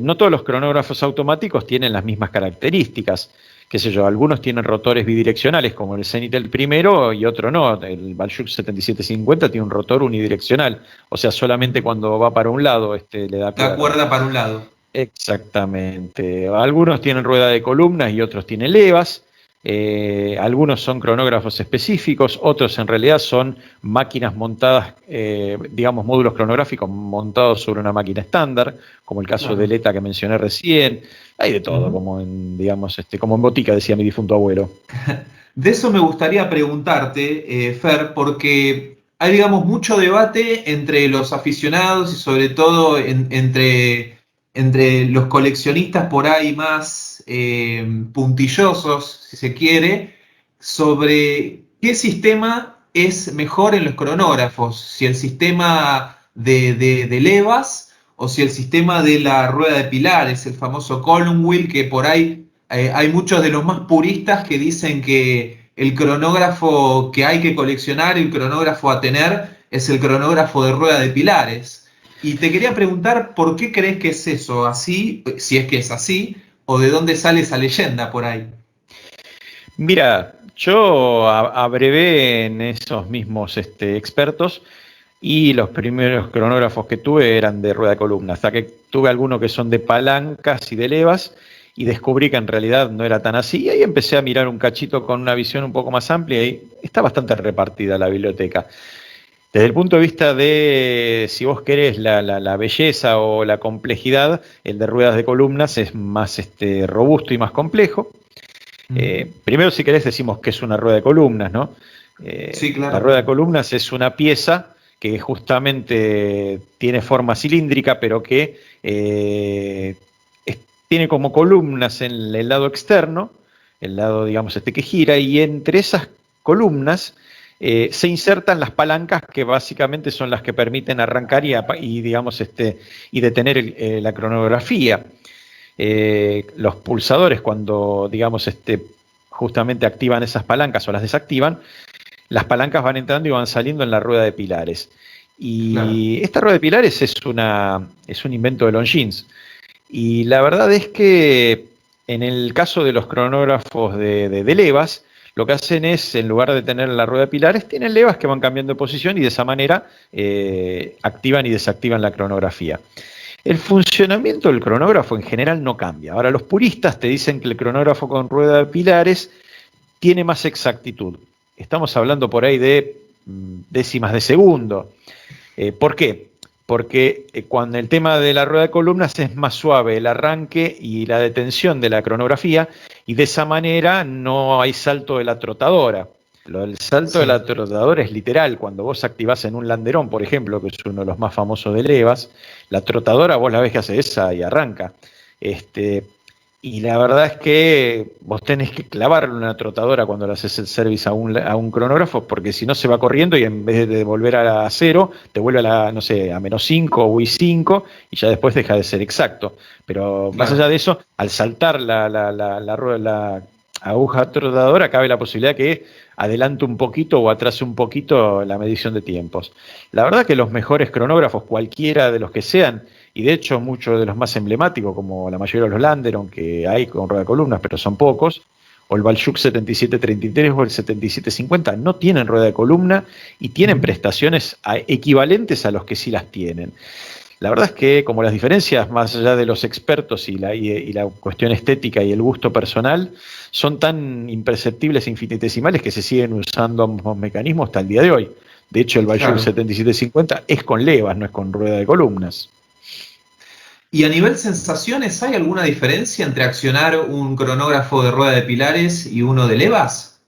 no todos los cronógrafos automáticos tienen las mismas características. Qué sé yo, algunos tienen rotores bidireccionales como el Zenitel primero y otro no. El Balchuk 7750 tiene un rotor unidireccional, o sea, solamente cuando va para un lado le da cuerda. La cuerda para un lado. Exactamente. Algunos tienen rueda de columnas y otros tienen levas. Algunos son cronógrafos específicos, otros en realidad son máquinas montadas, digamos módulos cronográficos montados sobre una máquina estándar, como el caso del ETA que mencioné recién. Hay de todo, como en, digamos, como en botica, decía mi difunto abuelo. De eso me gustaría preguntarte, Fer, porque hay, digamos, mucho debate entre los aficionados y sobre todo entre los coleccionistas por ahí más puntillosos, si se quiere, sobre qué sistema es mejor en los cronógrafos, si el sistema de levas o si el sistema de la rueda de pilares, el famoso column wheel, que por ahí hay muchos de los más puristas que dicen que el cronógrafo que hay que coleccionar, el cronógrafo a tener, es el cronógrafo de rueda de pilares. Y te quería preguntar por qué crees que es eso así, si es que es así, o de dónde sale esa leyenda por ahí. Mira, yo abrevé en esos mismos expertos y los primeros cronógrafos que tuve eran de rueda de columna, hasta que tuve algunos que son de palancas y de levas y descubrí que en realidad no era tan así y ahí empecé a mirar un cachito con una visión un poco más amplia y está bastante repartida la biblioteca. Desde el punto de vista de, si vos querés, la belleza o la complejidad, el de ruedas de columnas es más robusto y más complejo. Primero, si querés, decimos que es una rueda de columnas, ¿no? Sí, claro. La rueda de columnas es una pieza que justamente tiene forma cilíndrica, pero que tiene como columnas en el lado externo, el lado, digamos, que gira, y entre esas columnas se insertan las palancas que básicamente son las que permiten arrancar y digamos, y detener la cronografía. Los pulsadores, cuando, digamos, justamente activan esas palancas o las desactivan, las palancas van entrando y van saliendo en la rueda de pilares. Y claro, esta rueda de pilares es un invento de Longines. Y la verdad es que en el caso de los cronógrafos de levas, lo que hacen es, en lugar de tener la rueda de pilares, tienen levas que van cambiando de posición y de esa manera activan y desactivan la cronografía. El funcionamiento del cronógrafo en general no cambia. Ahora, los puristas te dicen que el cronógrafo con rueda de pilares tiene más exactitud. Estamos hablando por ahí de décimas de segundo. ¿Por qué? Porque cuando el tema de la rueda de columnas es más suave el arranque y la detención de la cronografía, y de esa manera no hay salto de la trotadora. El salto de la trotadora es literal. Cuando vos activás en un landerón, por ejemplo, que es uno de los más famosos de levas, la trotadora vos la ves que hace esa y arranca. Y la verdad es que vos tenés que clavarle una trotadora cuando le haces el service a un cronógrafo, porque si no se va corriendo y en vez de volver a cero, te vuelve a no sé, a -5 o -5 y ya después deja de ser exacto. Pero más allá de eso, al saltar la aguja trotadora, cabe la posibilidad que adelante un poquito o atrase un poquito la medición de tiempos. La verdad que los mejores cronógrafos, cualquiera de los que sean, y de hecho muchos de los más emblemáticos, como la mayoría de los Landeron, que hay con rueda de columnas, pero son pocos, o el Balchuk 7733 o el 7750, no tienen rueda de columna y tienen prestaciones equivalentes a los que sí las tienen. La verdad es que, como las diferencias, más allá de los expertos y la cuestión estética y el gusto personal, son tan imperceptibles e infinitesimales que se siguen usando ambos mecanismos hasta el día de hoy. De hecho, el Balchuk 7750 es con levas, no es con rueda de columnas. ¿Y a nivel sensaciones hay alguna diferencia entre accionar un cronógrafo de rueda de pilares y uno de levas?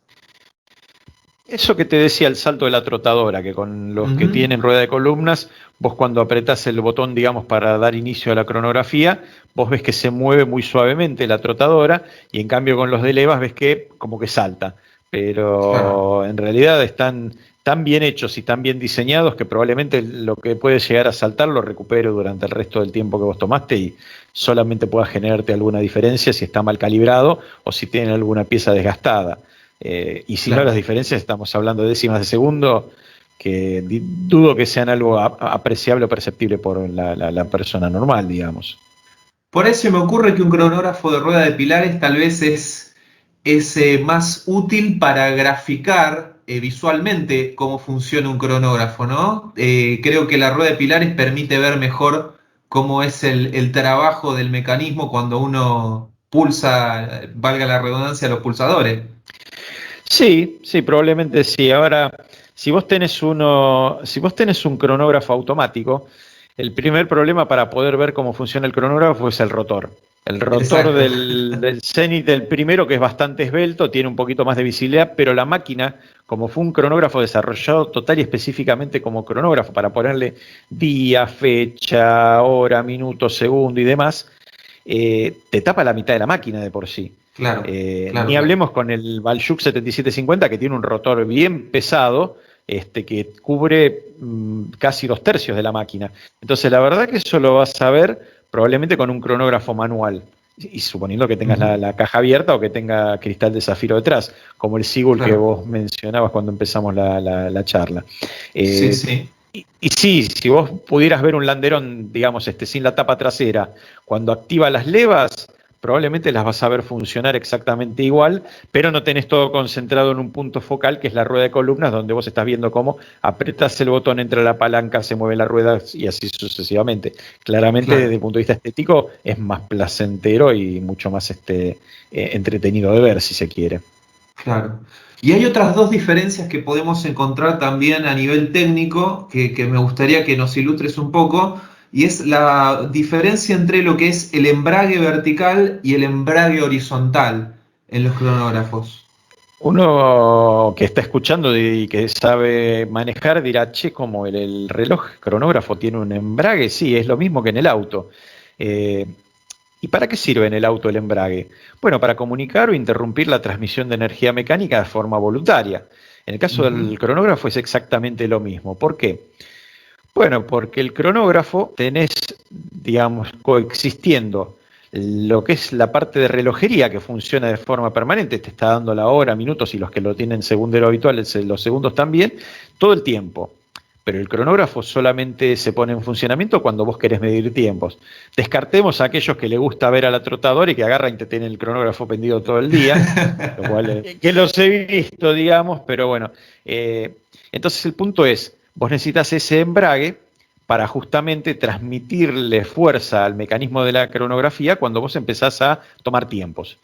Eso que te decía, el salto de la trotadora, que con los que tienen rueda de columnas, vos cuando apretás el botón, digamos, para dar inicio a la cronografía, vos ves que se mueve muy suavemente la trotadora, y en cambio con los de levas ves que como que salta. Pero en realidad están tan bien hechos y tan bien diseñados que probablemente lo que puede llegar a saltar lo recupere durante el resto del tiempo que vos tomaste y solamente pueda generarte alguna diferencia si está mal calibrado o si tiene alguna pieza desgastada. Y si no, las diferencias, estamos hablando de décimas de segundo, que dudo que sean algo apreciable o perceptible por la persona normal, digamos. Por ahí se me ocurre que un cronógrafo de rueda de pilares tal vez es más útil para graficar visualmente cómo funciona un cronógrafo, ¿no? Creo que la rueda de pilares permite ver mejor cómo es el trabajo del mecanismo cuando uno pulsa, valga la redundancia, los pulsadores. Sí, sí, probablemente sí. Ahora, si vos tenés un cronógrafo automático, el primer problema para poder ver cómo funciona el cronógrafo es el rotor. El rotor Exacto, del Zenith, del primero, que es bastante esbelto, tiene un poquito más de visibilidad, pero la máquina, como fue un cronógrafo desarrollado total y específicamente como cronógrafo para ponerle día, fecha, hora, minuto, segundo y demás, te tapa la mitad de la máquina de por sí. claro, claro, Ni claro. hablemos con el Baljuk 7750, que tiene un rotor bien pesado, que cubre casi 2/3 de la máquina. Entonces, la verdad que eso lo vas a ver probablemente con un cronógrafo manual. Y suponiendo que tengas Ujú, la caja abierta o que tenga cristal de zafiro detrás, como el Sigul que claro, vos mencionabas cuando empezamos la charla. sí, Eh, sí. y sí, si vos pudieras ver un landerón, digamos, sin la tapa trasera, cuando activa las levas, probablemente las vas a ver funcionar exactamente igual, pero no tenés todo concentrado en un punto focal, que es la rueda de columnas, donde vos estás viendo cómo apretás el botón, entra la palanca, se mueve la rueda y así sucesivamente. Claramente, desde Claro, el punto de vista estético, es más placentero y mucho más entretenido de ver, si se quiere. claro. Y hay otras dos diferencias que podemos encontrar también a nivel técnico que me gustaría que nos ilustres un poco, y es la diferencia entre lo que es el embrague vertical y el embrague horizontal en los cronógrafos. Uno que está escuchando y que sabe manejar dirá, che, como el reloj cronógrafo tiene un embrague, sí, es lo mismo que en el auto. Eh, ¿Y para qué sirve en el auto el embrague? Bueno, para comunicar o interrumpir la transmisión de energía mecánica de forma voluntaria. En el caso Ujú, del cronógrafo es exactamente lo mismo. ¿Por qué? Bueno, porque el cronógrafo tenés, digamos, coexistiendo lo que es la parte de relojería que funciona de forma permanente, te está dando la hora, minutos y los que lo tienen segundero habitual, los segundos también, todo el tiempo. Pero el cronógrafo solamente se pone en funcionamiento cuando vos querés medir tiempos. Descartemos a aquellos que le gusta ver a la trotadora y que agarran y te tienen el cronógrafo pendido todo el día, lo cual que los he visto, digamos, pero bueno. Entonces el punto es, vos necesitas ese embrague para justamente transmitirle fuerza al mecanismo de la cronografía cuando vos empezás a tomar tiempos.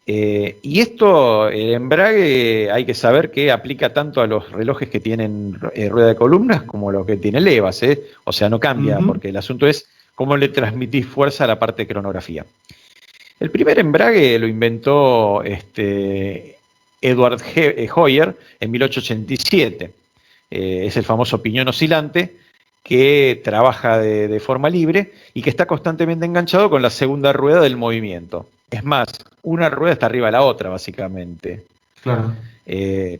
Y esto, el embrague, hay que saber que aplica tanto a los relojes que tienen rueda de columnas como a los que tienen levas, ¿eh? O sea, no cambia, ujú, porque el asunto es cómo le transmitís fuerza a la parte de cronografía. El primer embrague lo inventó Edward Hoyer en 1887. Es el famoso piñón oscilante que trabaja de forma libre y que está constantemente enganchado con la segunda rueda del movimiento. Es más, una rueda está arriba de la otra, básicamente. claro. Eh,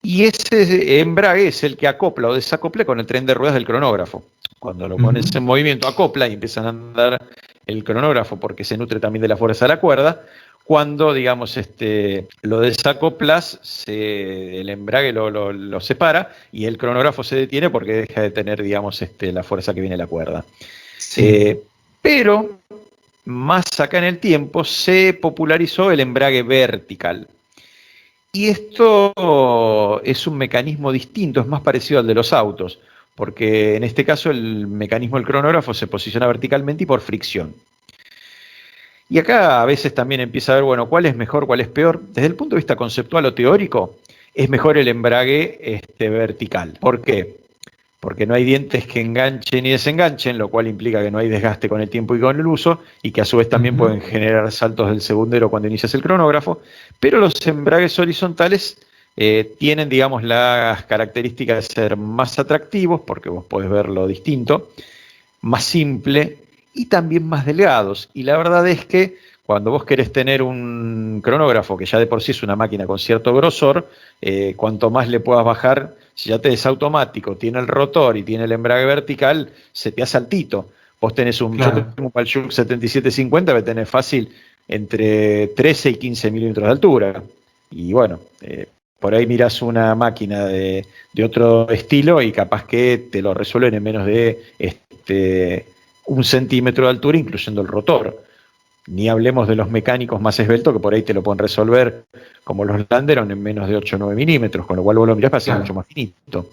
y ese embrague es el que acopla o desacopla con el tren de ruedas del cronógrafo. Cuando lo Ujú, pones en movimiento, acopla y empiezan a andar el cronógrafo porque se nutre también de la fuerza de la cuerda. Cuando, digamos, lo desacoplas, el embrague lo separa y el cronógrafo se detiene porque deja de tener, digamos, la fuerza que viene de la cuerda. sí. Eh, pero más acá en el tiempo se popularizó el embrague vertical. Y esto es un mecanismo distinto, es más parecido al de los autos, porque en este caso el mecanismo del cronógrafo se posiciona verticalmente y por fricción. Y acá a veces también empieza a ver, bueno, ¿cuál es mejor, cuál es peor? Desde el punto de vista conceptual o teórico, es mejor el embrague vertical. ¿Por qué? Porque no hay dientes que enganchen y desenganchen, lo cual implica que no hay desgaste con el tiempo y con el uso, y que a su vez también Ujú, pueden generar saltos del segundero cuando inicias el cronógrafo, pero los embragues horizontales tienen, digamos, las características de ser más atractivos, porque vos podés verlo distinto, más simple y también más delgados. Y la verdad es que cuando vos querés tener un cronógrafo, que ya de por sí es una máquina con cierto grosor, cuanto más le puedas bajar, si ya te es automático, tiene el rotor y tiene el embrague vertical, se te hace altito. Vos tenés yo tengo claro. un Paljux 7750 que tenés fácil entre 13 y 15 milímetros de altura. Y bueno, por ahí mirás una máquina de otro estilo y capaz que te lo resuelven en menos de 1 centímetro de altura, incluyendo el rotor. Ni hablemos de los mecánicos más esbeltos, que por ahí te lo pueden resolver, como los Landeron, en menos de 8 o 9 milímetros, con lo cual vos lo mirás para ser mucho más finito.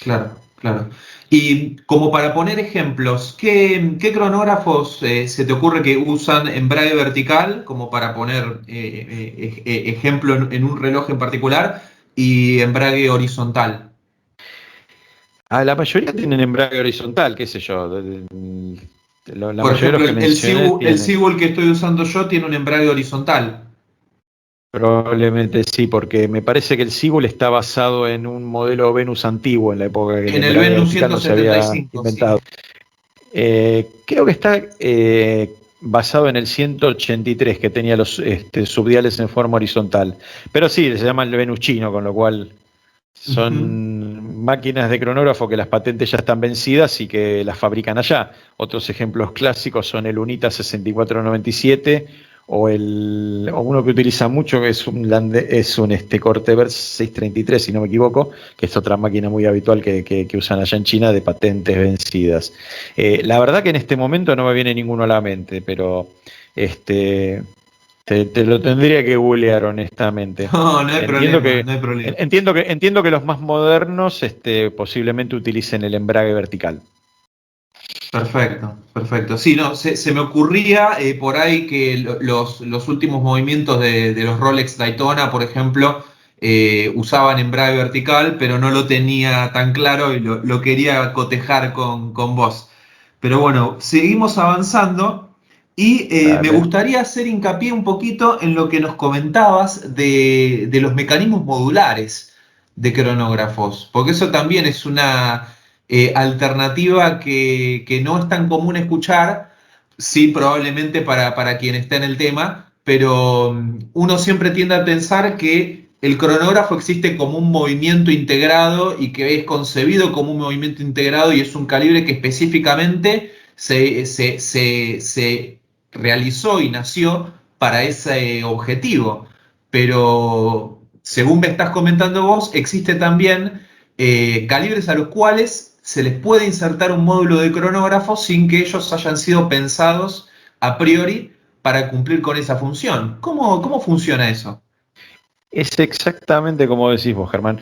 Claro, claro. Y como para poner ejemplos, ¿qué cronógrafos se te ocurre que usan embrague vertical, como para poner ejemplo en un reloj en particular, y embrague horizontal? La mayoría tienen embrague horizontal, qué sé yo. La Por mayoría de ejemplo, los que mencioné el tienen. Seagull que estoy usando yo tiene un embrague horizontal. Probablemente sí, porque me parece que el Seagull está basado en un modelo Venus antiguo, en la época que el En el embrague Venus vertical no se había 175, sí. inventado. Creo que está basado en el 183, que tenía los subdiales en forma horizontal. Pero sí, se llama el Venus chino, con lo cual son máquinas de cronógrafo que las patentes ya están vencidas y que las fabrican allá. Otros ejemplos clásicos son el Unita 6497 o uno que utiliza mucho, que es un Cortebert 633, si no me equivoco, que es otra máquina muy habitual que usan allá en China, de patentes vencidas. La verdad que en este momento no me viene ninguno a la mente, pero te lo tendría que googlear, honestamente. No, no hay Entiendo problema, que, no hay problema. entiendo que los más modernos posiblemente utilicen el embrague vertical. Perfecto, perfecto. Sí, no, se me ocurría por ahí que los últimos movimientos de los Rolex Daytona, por ejemplo, usaban embrague vertical, pero no lo tenía tan claro y lo quería cotejar con vos. Pero bueno, seguimos avanzando y me Dale. gustaría hacer hincapié un poquito en lo que nos comentabas de los mecanismos modulares de cronógrafos, porque eso también es una alternativa que no es tan común escuchar, sí, probablemente para quien está en el tema, pero uno siempre tiende a pensar que el cronógrafo existe como un movimiento integrado y que es concebido como un movimiento integrado y es un calibre que específicamente se realizó y nació para ese objetivo. Pero según me estás comentando vos, existe también calibres a los cuales se les puede insertar un módulo de cronógrafo sin que ellos hayan sido pensados a priori para cumplir con esa función. ¿Cómo funciona eso? Es exactamente como decís vos, Germán.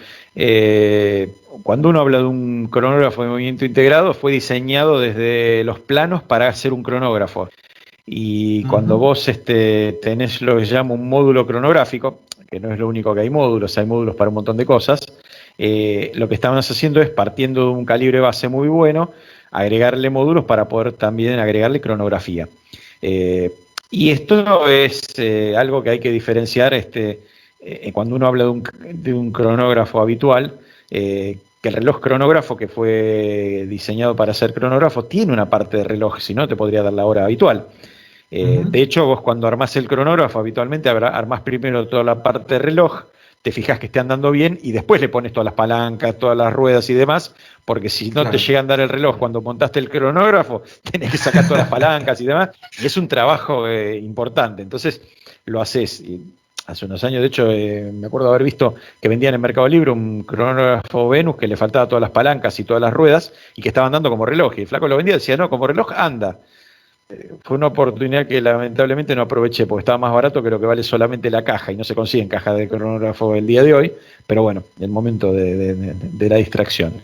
Cuando uno habla de un cronógrafo de movimiento integrado, fue diseñado desde los planos para hacer un cronógrafo. Y cuando vos tenés lo que se llama un módulo cronográfico, que no es lo único que hay módulos para un montón de cosas, lo que estamos haciendo es, partiendo de un calibre base muy bueno, agregarle módulos para poder también agregarle cronografía. Y esto es algo que hay que diferenciar cuando uno habla de un cronógrafo habitual, que el reloj cronógrafo, que fue diseñado para ser cronógrafo, tiene una parte de reloj, si no te podría dar la hora habitual. De hecho, vos cuando armás el cronógrafo, habitualmente armás primero toda la parte de reloj, te fijas que esté andando bien y después le pones todas las palancas, todas las ruedas y demás, porque si no te llega a andar el reloj cuando montaste el cronógrafo, tenés que sacar todas las palancas y demás, y es un trabajo importante. Entonces lo haces. Hace unos años, de hecho, me acuerdo haber visto que vendían en Mercado Libre un cronógrafo Venus que le faltaba todas las palancas y todas las ruedas y que estaba andando como reloj. Y el flaco lo vendía y decía, no, como reloj anda. Fue una oportunidad que lamentablemente no aproveché porque estaba más barato que lo que vale solamente la caja y no se consigue en caja de cronógrafo el día de hoy, pero bueno, el momento de la distracción.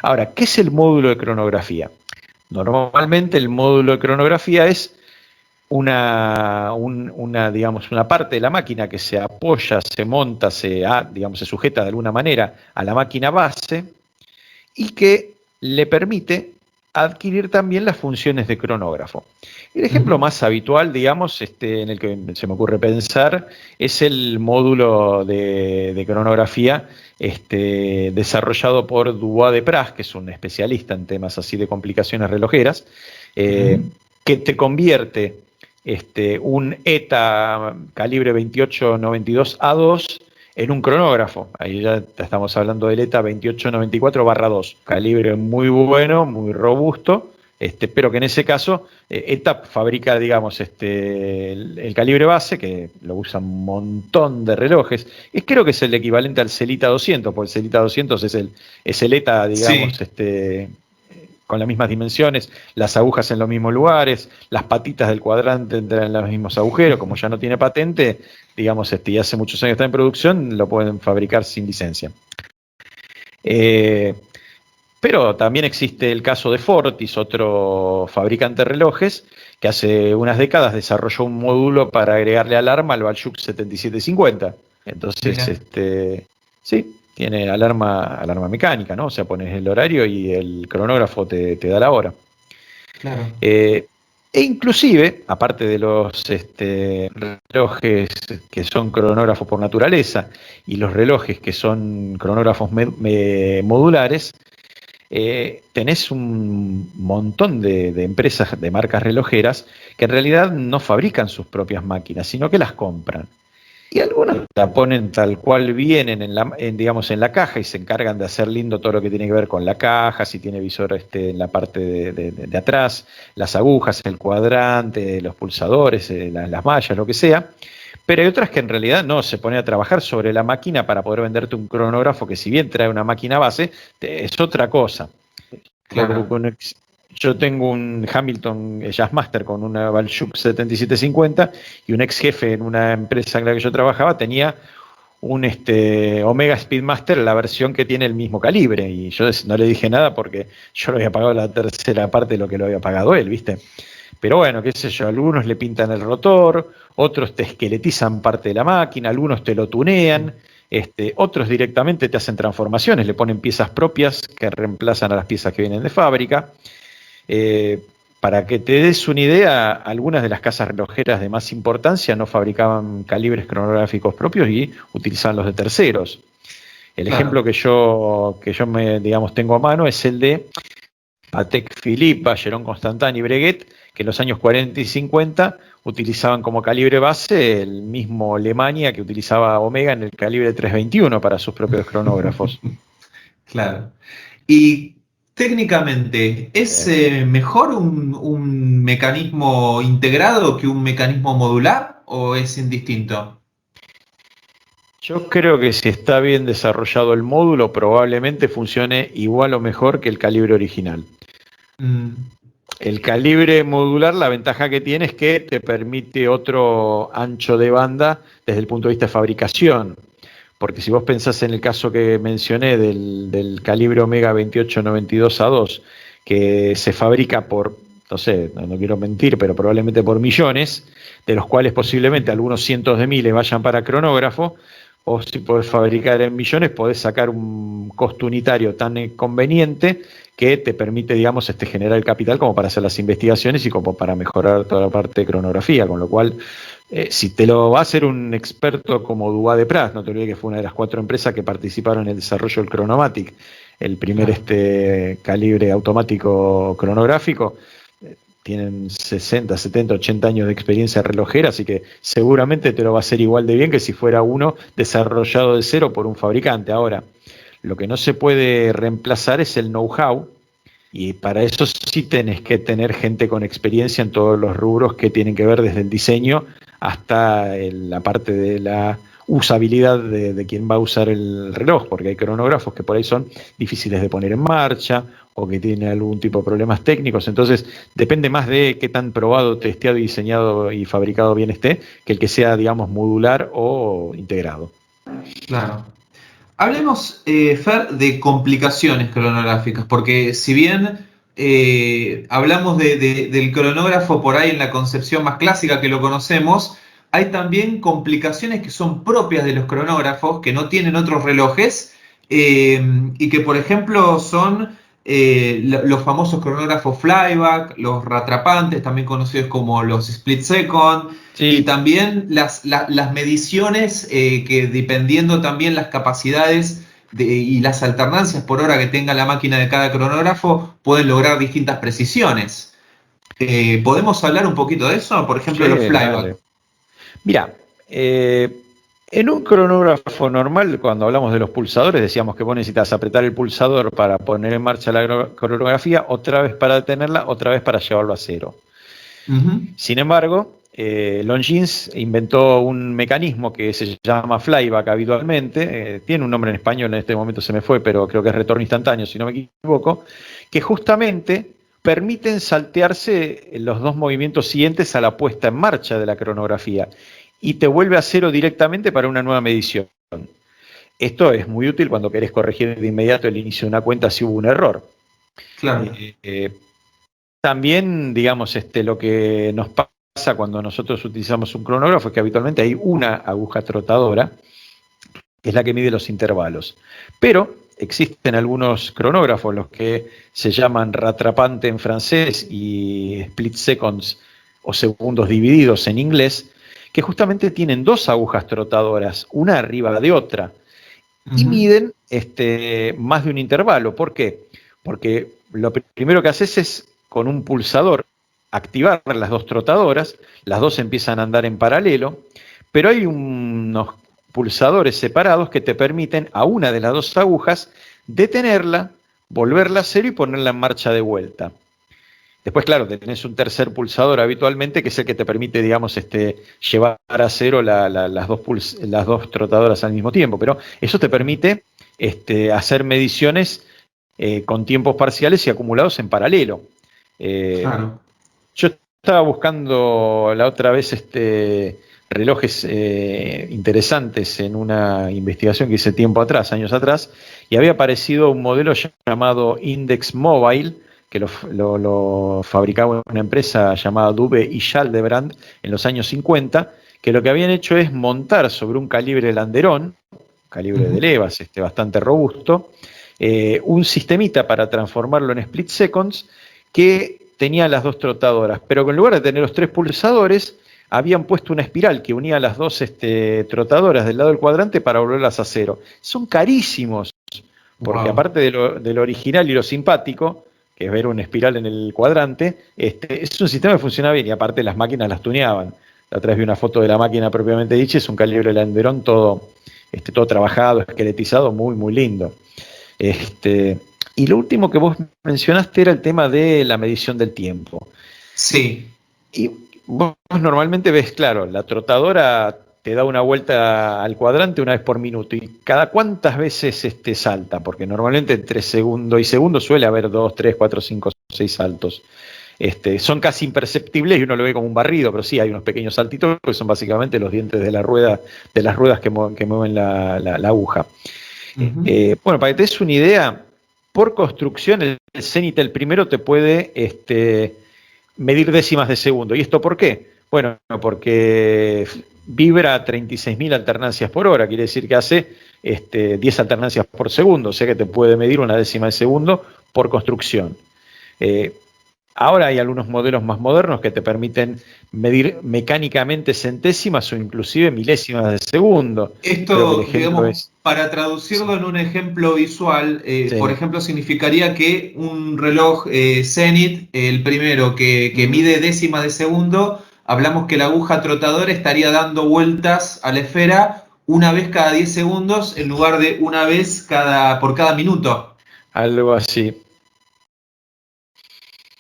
Ahora, ¿qué es el módulo de cronografía? Normalmente el módulo de cronografía es digamos, una parte de la máquina que se apoya, se monta, digamos, se sujeta de alguna manera a la máquina base y que le permite adquirir también las funciones de cronógrafo. El ejemplo más habitual, digamos, en el que se me ocurre pensar, es el módulo de cronografía desarrollado por Dubois de Pras, que es un especialista en temas así de complicaciones relojeras, que te convierte un ETA calibre 2892A2 en un cronógrafo. Ahí ya estamos hablando del ETA 2894/2, calibre muy bueno, muy robusto, pero que en ese caso ETA fabrica, digamos, el calibre base, que lo usan un montón de relojes. Creo que es el equivalente al Celita 200, porque el Celita 200 es el ETA, digamos, Sí. con las mismas dimensiones, las agujas en los mismos lugares, las patitas del cuadrante entran en los mismos agujeros. Como ya no tiene patente, digamos, y hace muchos años está en producción, lo pueden fabricar sin licencia. Pero también existe el caso de Fortis, otro fabricante de relojes, que hace unas décadas desarrolló un módulo para agregarle alarma al Balchuk 7750. Entonces, sí, tiene alarma mecánica, ¿no? O sea, pones el horario y el cronógrafo te da la hora. Claro. E inclusive, aparte de los relojes que son cronógrafos por naturaleza y los relojes que son cronógrafos modulares, tenés un montón de empresas, de marcas relojeras, que en realidad no fabrican sus propias máquinas, sino que las compran. Y algunas la ponen tal cual vienen digamos, en la caja y se encargan de hacer lindo todo lo que tiene que ver con la caja, si tiene visor en la parte de atrás, las agujas, el cuadrante, los pulsadores, las mallas, lo que sea. Pero hay otras que en realidad no, se ponen a trabajar sobre la máquina para poder venderte un cronógrafo que, si bien trae una máquina base, es otra cosa. Claro. Yo tengo un Hamilton Jazzmaster con una Balchuk 7750 y un ex jefe en una empresa en la que yo trabajaba tenía un Omega Speedmaster, la versión que tiene el mismo calibre, y yo no le dije nada porque yo lo había pagado la tercera parte de lo que lo había pagado él, ¿viste? Pero bueno, qué sé yo, algunos le pintan el rotor, otros te esqueletizan parte de la máquina, algunos te lo tunean, otros directamente te hacen transformaciones, le ponen piezas propias que reemplazan a las piezas que vienen de fábrica. Para que te des una idea, algunas de las casas relojeras de más importancia no fabricaban calibres cronográficos propios y utilizaban los de terceros. El ejemplo que yo digamos, tengo a mano es el de Patek Philippe, Vacheron Constantin y Breguet, que en los años 40 y 50 utilizaban como calibre base el mismo Alemania que utilizaba Omega en el calibre 321 para sus propios cronógrafos. Claro. Y técnicamente, ¿es mejor un mecanismo integrado que un mecanismo modular o es indistinto? Yo creo que si está bien desarrollado el módulo, probablemente funcione igual o mejor que el calibre original. El calibre modular, la ventaja que tiene es que te permite otro ancho de banda desde el punto de vista de fabricación. Porque si vos pensás en el caso que mencioné del calibre Omega 2892A2, que se fabrica por, no sé, no quiero mentir, pero probablemente por millones, de los cuales posiblemente algunos cientos de miles vayan para cronógrafo, o si podés fabricar en millones, podés sacar un costo unitario tan conveniente que te permite, digamos, generar el capital como para hacer las investigaciones y como para mejorar toda la parte de cronografía, con lo cual, si te lo va a hacer un experto como Dubois de Pras, no te olvides que fue una de las 4 empresas que participaron en el desarrollo del Chronomatic, el primer calibre automático cronográfico. Tienen 60, 70, 80 años de experiencia relojera, así que seguramente te lo va a hacer igual de bien que si fuera uno desarrollado de cero por un fabricante. Ahora, lo que no se puede reemplazar es el know-how, y para eso sí tenés que tener gente con experiencia en todos los rubros que tienen que ver desde el diseño hasta la parte de la usabilidad de quien va a usar el reloj, porque hay cronógrafos que por ahí son difíciles de poner en marcha o que tienen algún tipo de problemas técnicos. Entonces depende más de qué tan probado, testeado, diseñado y fabricado bien esté, que el que sea, digamos, modular o integrado. Claro. Hablemos, Fer, de complicaciones cronográficas, porque si bien hablamos del cronógrafo por ahí en la concepción más clásica que lo conocemos, hay también complicaciones que son propias de los cronógrafos, que no tienen otros relojes, y que, por ejemplo, son los famosos cronógrafos flyback, los ratrapantes, también conocidos como los split second, y también las mediciones que, dependiendo también las capacidades y las alternancias por hora que tenga la máquina de cada cronógrafo, pueden lograr distintas precisiones. ¿Podemos hablar un poquito de eso? Por ejemplo, los flyback. Dale. Mira, en un cronógrafo normal, cuando hablamos de los pulsadores, decíamos que vos necesitas apretar el pulsador para poner en marcha la cronografía, otra vez para detenerla, otra vez para llevarlo a cero. Sin embargo, Longines inventó un mecanismo que se llama flyback habitualmente, tiene un nombre en español, en este momento se me fue, pero creo que es retorno instantáneo, si no me equivoco, que justamente permiten saltearse los dos movimientos siguientes a la puesta en marcha de la cronografía y te vuelve a cero directamente para una nueva medición. Esto es muy útil cuando querés corregir de inmediato el inicio de una cuenta si hubo un error. Claro. También, digamos, lo que nos pasa cuando nosotros utilizamos un cronógrafo es que habitualmente hay una aguja trotadora, que es la que mide los intervalos. Pero existen algunos cronógrafos, los que se llaman rattrapante en francés y split seconds o segundos divididos en inglés, que justamente tienen dos agujas trotadoras, una arriba de otra, y miden más de un intervalo. ¿Por qué? Porque lo primero que haces es, con un pulsador, activar las dos trotadoras, las dos empiezan a andar en paralelo, pero hay unos pulsadores separados que te permiten a una de las dos agujas detenerla, volverla a cero y ponerla en marcha de vuelta. Después, claro, tenés un tercer pulsador habitualmente, que es el que te permite, digamos, llevar a cero las dos trotadoras al mismo tiempo. Pero eso te permite hacer mediciones con tiempos parciales y acumulados en paralelo. Claro. Yo estaba buscando la otra vez relojes interesantes en una investigación que hice tiempo atrás, años atrás, y había aparecido un modelo llamado Index Mobile, que lo fabricaba una empresa llamada Dube y Schaldebrand en los años 50, que lo que habían hecho es montar sobre un calibre Landeron, calibre de levas bastante robusto, un sistemita para transformarlo en split seconds que tenía las dos trotadoras, pero en lugar de tener los tres pulsadores, habían puesto una espiral que unía las dos trotadoras del lado del cuadrante para volverlas a cero. Son carísimos, porque aparte de lo original y lo simpático, que es ver una espiral en el cuadrante, es un sistema que funciona bien, y aparte las máquinas las tuneaban. La otra vez vi una foto de la máquina propiamente dicha, es un calibre Landeron todo trabajado, esqueletizado, muy, muy lindo. Y lo último que vos mencionaste era el tema de la medición del tiempo. Sí. Y vos normalmente ves, claro, la trotadora te da una vuelta al cuadrante una vez por minuto. ¿Y cada cuántas veces salta? Porque normalmente entre segundo y segundo suele haber 2, 3, 4, 5, 6 saltos. Son casi imperceptibles y uno lo ve como un barrido, pero sí hay unos pequeños saltitos que son básicamente los dientes de la rueda, de las ruedas que mueven la aguja. Bueno, para que te des una idea, por construcción el Zenit el primero te puede medir décimas de segundo. ¿Y esto por qué? Bueno, porque vibra a 36.000 alternancias por hora, quiere decir que hace 10 alternancias por segundo, o sea que te puede medir una décima de segundo por construcción. Ahora hay algunos modelos más modernos que te permiten medir mecánicamente centésimas o inclusive milésimas de segundo. Esto, digamos, para traducirlo en un ejemplo visual, por ejemplo, significaría que un reloj Zenit, el primero que mide décimas de segundo, hablamos que la aguja trotadora estaría dando vueltas a la esfera una vez cada 10 segundos en lugar de una vez por cada minuto. Algo así.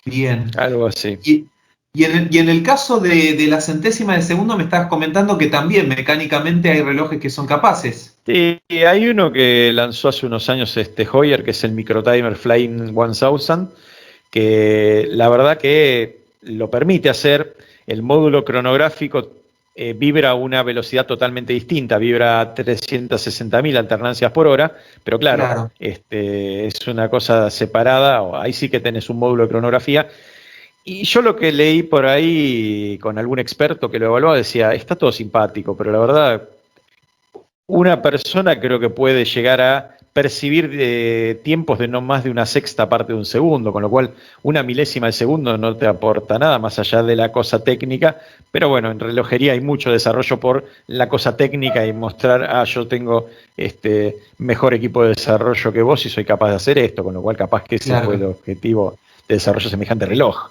Bien. Algo así. Y en el caso de la centésima de segundo me estabas comentando que también mecánicamente hay relojes que son capaces. Sí, hay uno que lanzó hace unos años Heuer, que es el Microtimer Flying 1000, que la verdad que lo permite hacer. El módulo cronográfico vibra a una velocidad totalmente distinta, vibra a 360.000 alternancias por hora, pero claro. Es una cosa separada, ahí sí que tenés un módulo de cronografía. Y yo lo que leí por ahí con algún experto que lo evaluaba decía, está todo simpático, pero la verdad, una persona creo que puede llegar a percibir tiempos de no más de una sexta parte de un segundo, con lo cual una milésima de segundo no te aporta nada más allá de la cosa técnica, pero bueno, en relojería hay mucho desarrollo por la cosa técnica y mostrar, yo tengo mejor equipo de desarrollo que vos y soy capaz de hacer esto, con lo cual capaz que ese fue el objetivo de desarrollo de semejante reloj.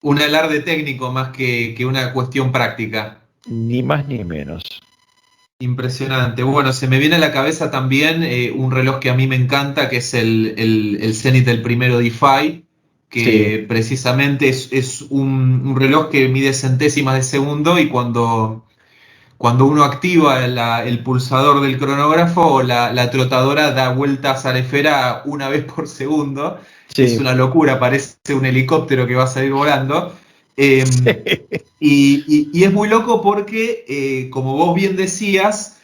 Un alarde técnico más que una cuestión práctica. Ni más ni menos. Impresionante. Bueno, se me viene a la cabeza también un reloj que a mí me encanta, que es el Zenit el primero DeFi, que precisamente es un reloj que mide centésimas de segundo y cuando uno activa el pulsador del cronógrafo, la trotadora da vueltas a la esfera una vez por segundo. Sí. Es una locura, parece un helicóptero que va a salir volando. Y es muy loco porque, como vos bien decías,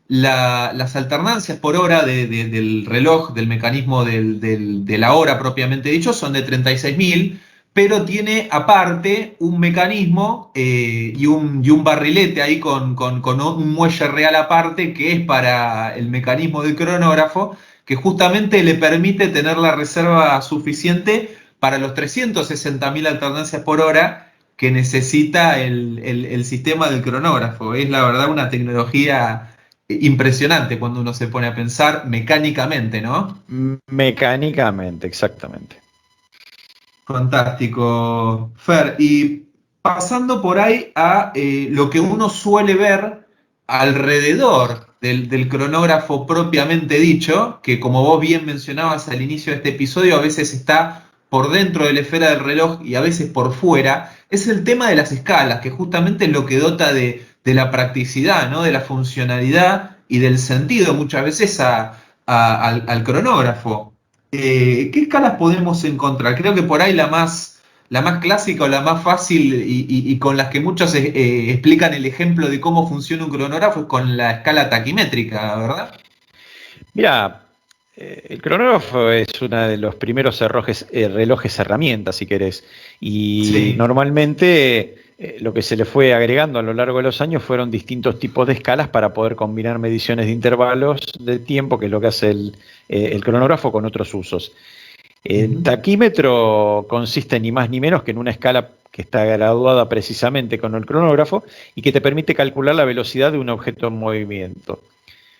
las alternancias por hora del reloj, del mecanismo de la hora propiamente dicho, son de 36.000, pero tiene aparte un mecanismo y un barrilete ahí con un muelle real aparte que es para el mecanismo del cronógrafo, que justamente le permite tener la reserva suficiente para los 360.000 alternancias por hora que necesita el sistema del cronógrafo. Es la verdad una tecnología impresionante cuando uno se pone a pensar mecánicamente, ¿no? Mecánicamente, exactamente. Fantástico, Fer. Y pasando por ahí a lo que uno suele ver alrededor del cronógrafo propiamente dicho, que como vos bien mencionabas al inicio de este episodio, a veces está por dentro de la esfera del reloj y a veces por fuera, es el tema de las escalas, que justamente es lo que dota de la practicidad, ¿no? De la funcionalidad y del sentido muchas veces al cronógrafo. ¿Qué escalas podemos encontrar? Creo que por ahí la más clásica o la más fácil y con las que muchos explican el ejemplo de cómo funciona un cronógrafo es con la escala taquimétrica, ¿verdad? Mira, el cronógrafo es uno de los primeros relojes herramientas, si querés, y Sí. normalmente lo que se le fue agregando a lo largo de los años fueron distintos tipos de escalas para poder combinar mediciones de intervalos de tiempo, que es lo que hace el cronógrafo, con otros usos. El taquímetro consiste ni más ni menos que en una escala que está graduada precisamente con el cronógrafo y que te permite calcular la velocidad de un objeto en movimiento.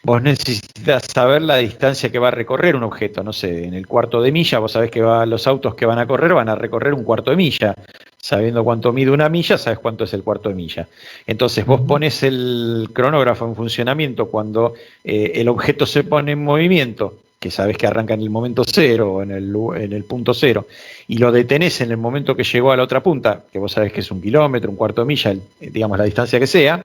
Vos necesitas saber la distancia que va a recorrer un objeto, no sé, en el cuarto de milla, vos sabés que los autos que van a recorrer un cuarto de milla. Sabiendo cuánto mide una milla, sabes cuánto es el cuarto de milla. Entonces vos pones el cronógrafo en funcionamiento cuando el objeto se pone en movimiento, que sabes que arranca en el momento cero o en el punto cero, y lo detenés en el momento que llegó a la otra punta, que vos sabés que es un kilómetro, un cuarto de milla, digamos la distancia que sea.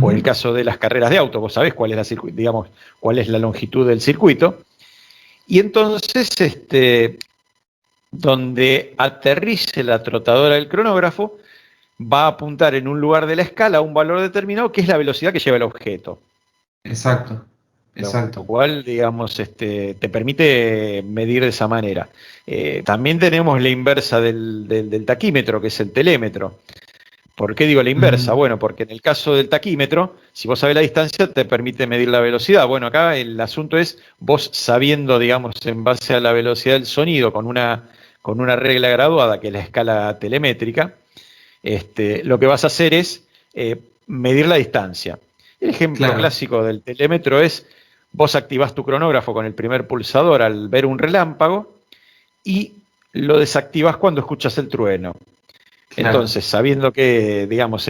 O en el caso de las carreras de auto, vos sabés cuál es la longitud del circuito. Y entonces, donde aterrice la trotadora del cronógrafo, va a apuntar en un lugar de la escala a un valor determinado, que es la velocidad que lleva el objeto. Exacto. Lo cual, digamos, te permite medir de esa manera. También tenemos la inversa del taquímetro, que es el telémetro. ¿Por qué digo la inversa? Bueno, porque en el caso del taquímetro, si vos sabés la distancia, te permite medir la velocidad. Bueno, acá el asunto es vos sabiendo, digamos, en base a la velocidad del sonido, con una regla graduada, que es la escala telemétrica, lo que vas a hacer es medir la distancia. El ejemplo clásico del telémetro es, vos activás tu cronógrafo con el primer pulsador al ver un relámpago y lo desactivás cuando escuchas el trueno. Entonces, sabiendo que, digamos,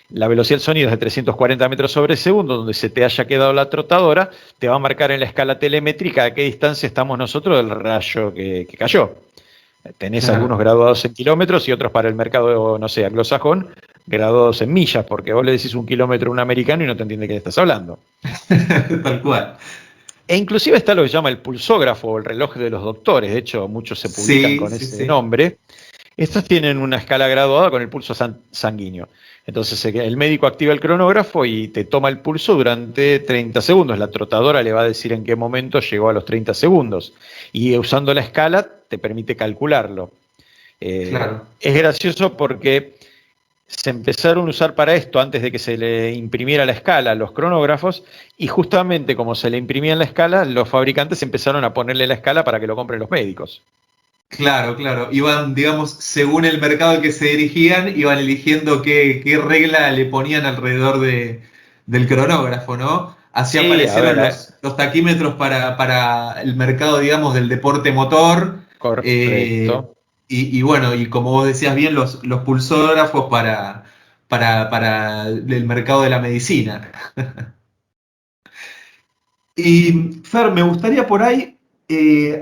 la velocidad del sonido es de 340 metros sobre segundo, donde se te haya quedado la trotadora, te va a marcar en la escala telemétrica a qué distancia estamos nosotros del rayo que cayó. Tenés algunos graduados en kilómetros y otros para el mercado, no sé, anglosajón, graduados en millas, porque vos le decís un kilómetro a un americano y no te entiende de qué estás hablando. Tal cual. E inclusive está lo que se llama el pulsógrafo o el reloj de los doctores. De hecho, muchos se publican con ese nombre. Estos tienen una escala graduada con el pulso sanguíneo. Entonces el médico activa el cronógrafo y te toma el pulso durante 30 segundos. La trotadora le va a decir en qué momento llegó a los 30 segundos. Y usando la escala te permite calcularlo. Es gracioso porque se empezaron a usar para esto antes de que se le imprimiera la escala a los cronógrafos, y justamente como se le imprimía en la escala, los fabricantes empezaron a ponerle la escala para que lo compren los médicos. Claro. Iban, digamos, según el mercado al que se dirigían, iban eligiendo qué regla le ponían alrededor del cronógrafo, ¿no? Así aparecieron los taquímetros para el mercado, digamos, del deporte motor. Correcto. Y bueno, y como vos decías bien, los pulsógrafos para el mercado de la medicina. Y Fer, me gustaría por ahí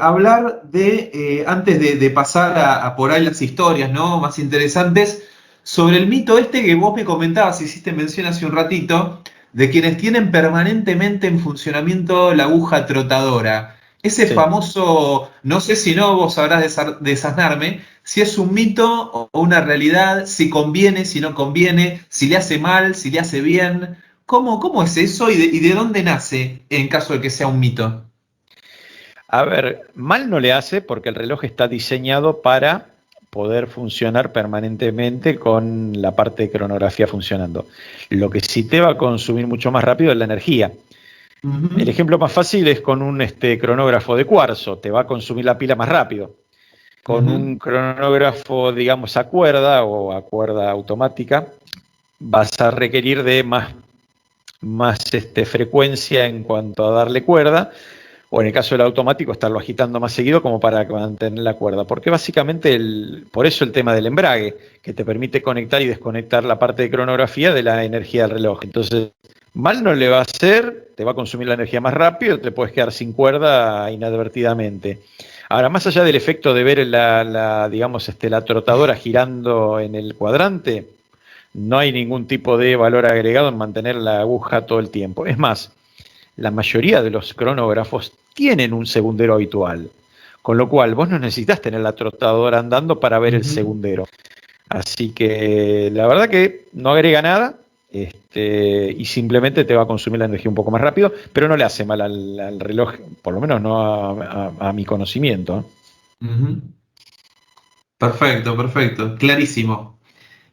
hablar de, antes de pasar a por ahí las historias, ¿no?, más interesantes, sobre el mito este que vos me comentabas, hiciste mención hace un ratito, de quienes tienen permanentemente en funcionamiento la aguja trotadora. Ese Sí. famoso, no sé si no, vos sabrás desasnarme, si es un mito o una realidad, si conviene, si no conviene, si le hace mal, si le hace bien. ¿Cómo es eso y de dónde nace en caso de que sea un mito? A ver, mal no le hace porque el reloj está diseñado para poder funcionar permanentemente con la parte de cronografía funcionando. Lo que sí te va a consumir mucho más rápido es la energía. El Ujú, ejemplo más fácil es con un cronógrafo de cuarzo, te va a consumir la pila más rápido. Con ujú. un cronógrafo, digamos, a cuerda o a cuerda automática, vas a requerir de más frecuencia en cuanto a darle cuerda, o en el caso del automático, estarlo agitando más seguido como para mantener la cuerda. Porque básicamente, por eso el tema del embrague, que te permite conectar y desconectar la parte de cronografía de la energía del reloj. Entonces, mal no le va a hacer, te va a consumir la energía más rápido, te puedes quedar sin cuerda inadvertidamente. Ahora, más allá del efecto de ver digamos, la trotadora girando en el cuadrante, no hay ningún tipo de valor agregado en mantener la aguja todo el tiempo. Es más, la mayoría de los cronógrafos tienen un segundero habitual, con lo cual vos no necesitas tener la trotadora andando para ver el Ujú. segundero. Así que la verdad que no agrega nada, y simplemente te va a consumir la energía un poco más rápido, pero no le hace mal al reloj, por lo menos no a mi conocimiento. Ujú. Perfecto, perfecto, clarísimo.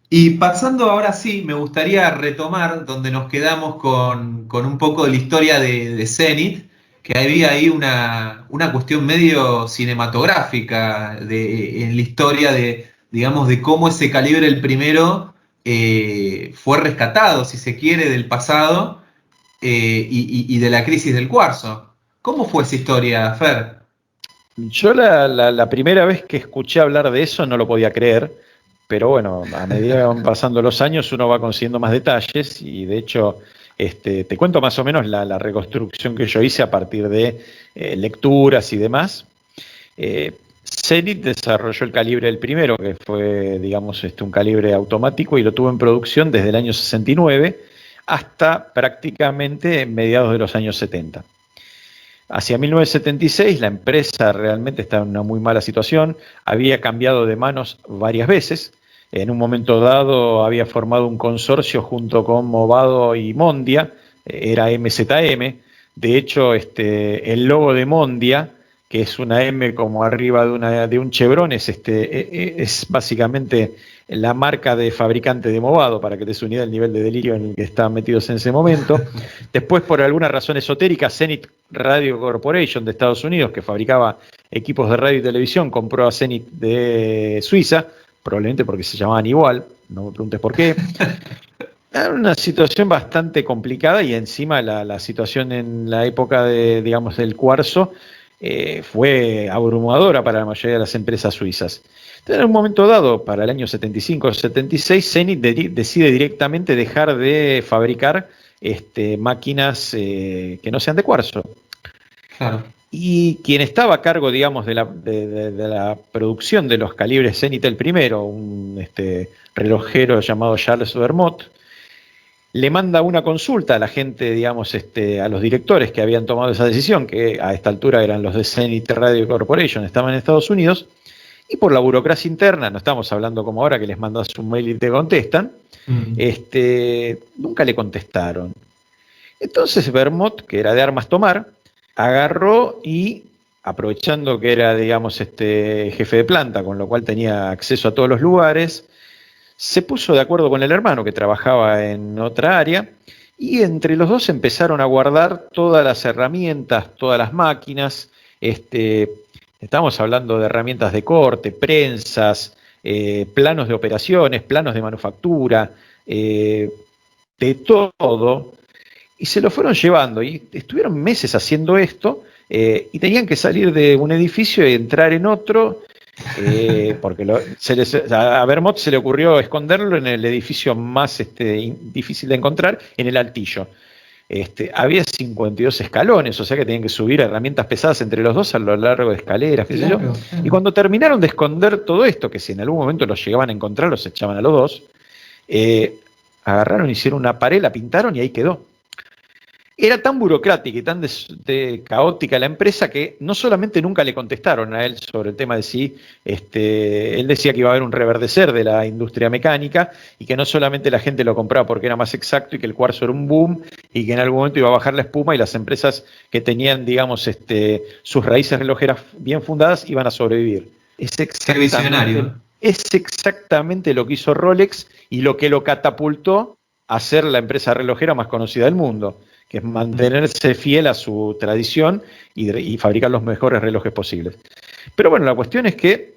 Y pasando ahora sí, me gustaría retomar donde nos quedamos con un poco de la historia de Zenith, que había ahí una cuestión medio cinematográfica en la historia de, digamos, de cómo ese calibre el primero fue rescatado, si se quiere, del pasado y de la crisis del cuarzo. ¿Cómo fue esa historia, Fer? Yo la primera vez que escuché hablar de eso no lo podía creer, pero bueno, a medida que van pasando los años uno va consiguiendo más detalles y de hecho te cuento más o menos la reconstrucción que yo hice a partir de lecturas y demás. Zenith desarrolló el calibre del primero, que fue, digamos, un calibre automático y lo tuvo en producción desde el año 69 hasta prácticamente mediados de los años 70. Hacia 1976 la empresa realmente estaba en una muy mala situación, había cambiado de manos varias veces, en un momento dado había formado un consorcio junto con Movado y Mondia, era MZM, de hecho el logo de Mondia, que es una M como arriba de un chevron, es básicamente la marca de fabricante de Movado, para que te des una idea del nivel de delirio en el que estaban metidos en ese momento. Después, por alguna razón esotérica, Zenith Radio Corporation de Estados Unidos, que fabricaba equipos de radio y televisión, compró a Zenith de Suiza, probablemente porque se llamaban igual, no me preguntes por qué. Era una situación bastante complicada y encima la situación en la época digamos, del cuarzo fue abrumadora para la mayoría de las empresas suizas. Entonces, en un momento dado, para el año 75 o 76, Zenith decide directamente dejar de fabricar máquinas que no sean de cuarzo. Claro. Y quien estaba a cargo, digamos, de la producción de los calibres Zenith el primero, un relojero llamado Charles Vermont, le manda una consulta a la gente, digamos, a los directores que habían tomado esa decisión, que a esta altura eran los de Zenith Radio Corporation, estaban en Estados Unidos, y por la burocracia interna, no estamos hablando como ahora que les mandas un mail y te contestan, Mm. nunca le contestaron. Entonces Vermont, que era de armas tomar, agarró y, aprovechando que era, digamos, jefe de planta, con lo cual tenía acceso a todos los lugares, se puso de acuerdo con el hermano que trabajaba en otra área y entre los dos empezaron a guardar todas las herramientas, todas las máquinas. Estamos hablando de herramientas de corte, prensas, planos de operaciones, planos de manufactura, de todo, y se lo fueron llevando y estuvieron meses haciendo esto, y tenían que salir de un edificio y entrar en otro, porque a Vermont se le ocurrió esconderlo en el edificio más difícil de encontrar, en el Altillo. había 52 escalones, o sea que tenían que subir herramientas pesadas entre los dos a lo largo de escaleras, qué sé yo. Claro. Y cuando terminaron de esconder todo esto, que si en algún momento los llegaban a encontrar, los echaban a los dos, agarraron, hicieron una pared, la pintaron y ahí quedó. Era tan burocrática y tan caótica la empresa que no solamente nunca le contestaron a él sobre el tema de si él decía que iba a haber un reverdecer de la industria mecánica y que no solamente la gente lo compraba porque era más exacto y que el cuarzo era un boom y que en algún momento iba a bajar la espuma y las empresas que tenían, digamos, sus raíces relojeras bien fundadas iban a sobrevivir. Es exactamente lo que hizo Rolex y lo que lo catapultó a ser la empresa relojera más conocida del mundo, que es mantenerse fiel a su tradición y fabricar los mejores relojes posibles. Pero bueno, la cuestión es que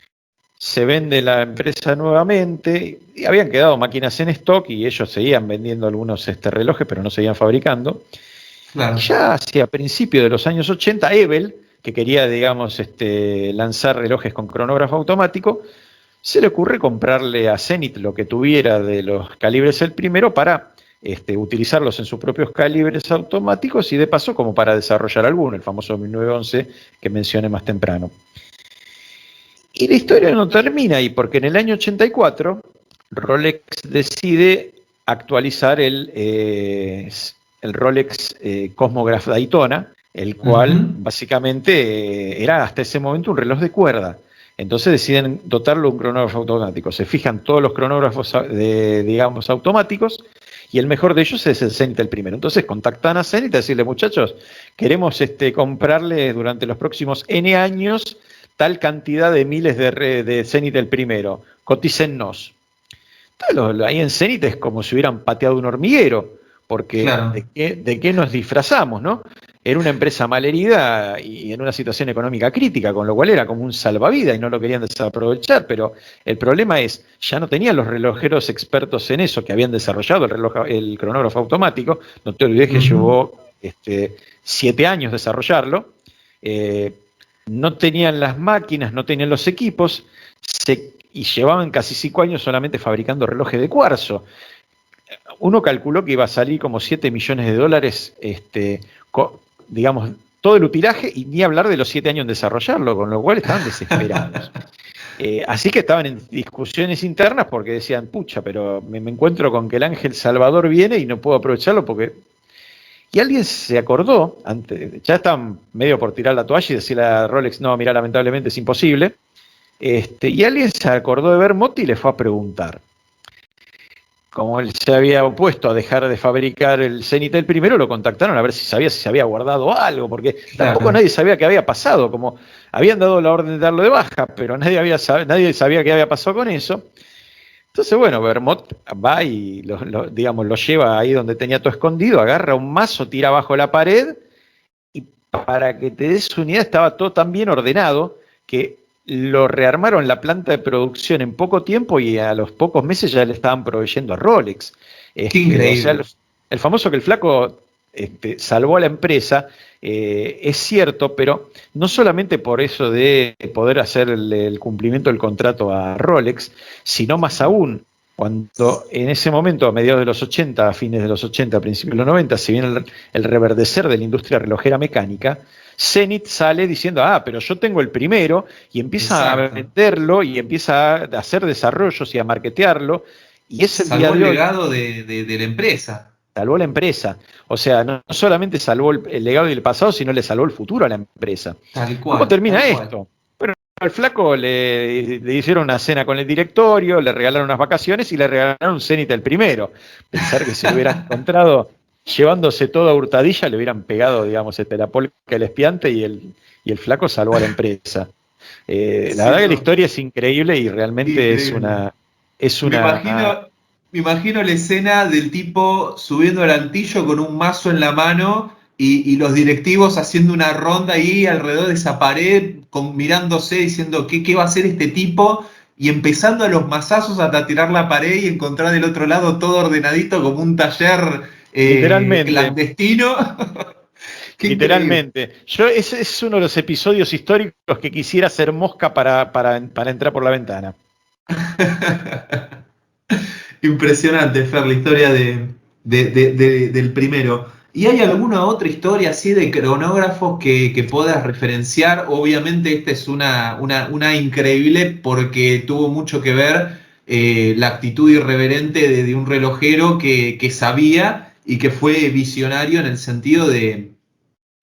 se vende la empresa nuevamente, y habían quedado máquinas en stock y ellos seguían vendiendo algunos relojes, pero no seguían fabricando. Claro. Ya hacia principios de los años 80, Ebel, que quería, digamos, lanzar relojes con cronógrafo automático, se le ocurre comprarle a Zenith lo que tuviera de los calibres el primero para utilizarlos en sus propios calibres automáticos y de paso como para desarrollar alguno, el famoso 1911 que mencioné más temprano. Y la historia no termina ahí, porque en el año 84 Rolex decide actualizar el Rolex Cosmograph Daytona, el cual básicamente era hasta ese momento un reloj de cuerda. Entonces deciden dotarlo de un cronógrafo automático. Se fijan todos los cronógrafos, digamos, automáticos, y el mejor de ellos es el Zenith el primero. Entonces contactan a Zenith a decirle, muchachos, queremos comprarle durante los próximos N años tal cantidad de miles de Zenith el primero. Cotícennos. Ahí en Zenith es como si hubieran pateado un hormiguero, porque claro. ¿De qué nos disfrazamos, no? Era una empresa malherida y en una situación económica crítica, con lo cual era como un salvavidas y no lo querían desaprovechar, pero el problema es, ya no tenían los relojeros expertos en eso que habían desarrollado el cronógrafo automático. No te olvides que llevó 7 años desarrollarlo, no tenían las máquinas, no tenían los equipos, y llevaban casi 5 años solamente fabricando relojes de cuarzo. Uno calculó que iba a salir como $7 millones, digamos, todo el utilaje, y ni hablar de los 7 años en desarrollarlo, con lo cual estaban desesperados. Así que estaban en discusiones internas porque decían, pucha, pero me encuentro con que el ángel Salvador viene y no puedo aprovecharlo porque... Y alguien se acordó, ya estaban medio por tirar la toalla y decirle a Rolex, no, mira, lamentablemente es imposible. Y alguien se acordó de Bermotti y le fue a preguntar. Como él se había opuesto a dejar de fabricar el Zenith el primero, lo contactaron a ver si se había guardado algo, porque tampoco nadie sabía qué había pasado, como habían dado la orden de darlo de baja, pero nadie sabía qué había pasado con eso. Entonces, bueno, Bermot va y lo lleva ahí donde tenía todo escondido, agarra un mazo, tira abajo la pared, y para que te des una idea, estaba todo tan bien ordenado que lo rearmaron la planta de producción en poco tiempo y a los pocos meses ya le estaban proveyendo a Rolex. Increíble. O sea, el famoso que el flaco salvó a la empresa, es cierto, pero no solamente por eso de poder hacer el cumplimiento del contrato a Rolex, sino más aún, cuando en ese momento, a mediados de los 80, a fines de los 80, a principios de los 90, se viene el reverdecer de la industria relojera mecánica, Zenith sale diciendo, pero yo tengo el primero, y empieza a venderlo, y empieza a hacer desarrollos y a marketearlo, y es el salvó el legado de la empresa. Salvó la empresa. O sea, no solamente salvó el legado y el pasado, sino le salvó el futuro a la empresa. Tal cual. ¿Cómo termina esto? Bueno, al flaco le hicieron una cena con el directorio, le regalaron unas vacaciones y le regalaron un Zenith el primero. Pensar que se lo hubieran encontrado llevándose todo a hurtadilla, le hubieran pegado, digamos, la polca el espiante y el flaco salvó a la empresa. La verdad que la historia es increíble y realmente es una... Me imagino la escena del tipo subiendo al altillo con un mazo en la mano y los directivos haciendo una ronda ahí alrededor de esa pared, mirándose, diciendo ¿qué va a hacer este tipo? Y empezando a los mazazos hasta tirar la pared y encontrar del otro lado todo ordenadito como un taller clandestino. Literalmente. Ese es uno de los episodios históricos que quisiera hacer mosca para entrar por la ventana. Impresionante, Fer, la historia del primero. ¿Y hay alguna otra historia así de cronógrafos que puedas referenciar? Obviamente esta es una increíble porque tuvo mucho que ver la actitud irreverente de un relojero que sabía y que fue visionario en el sentido de,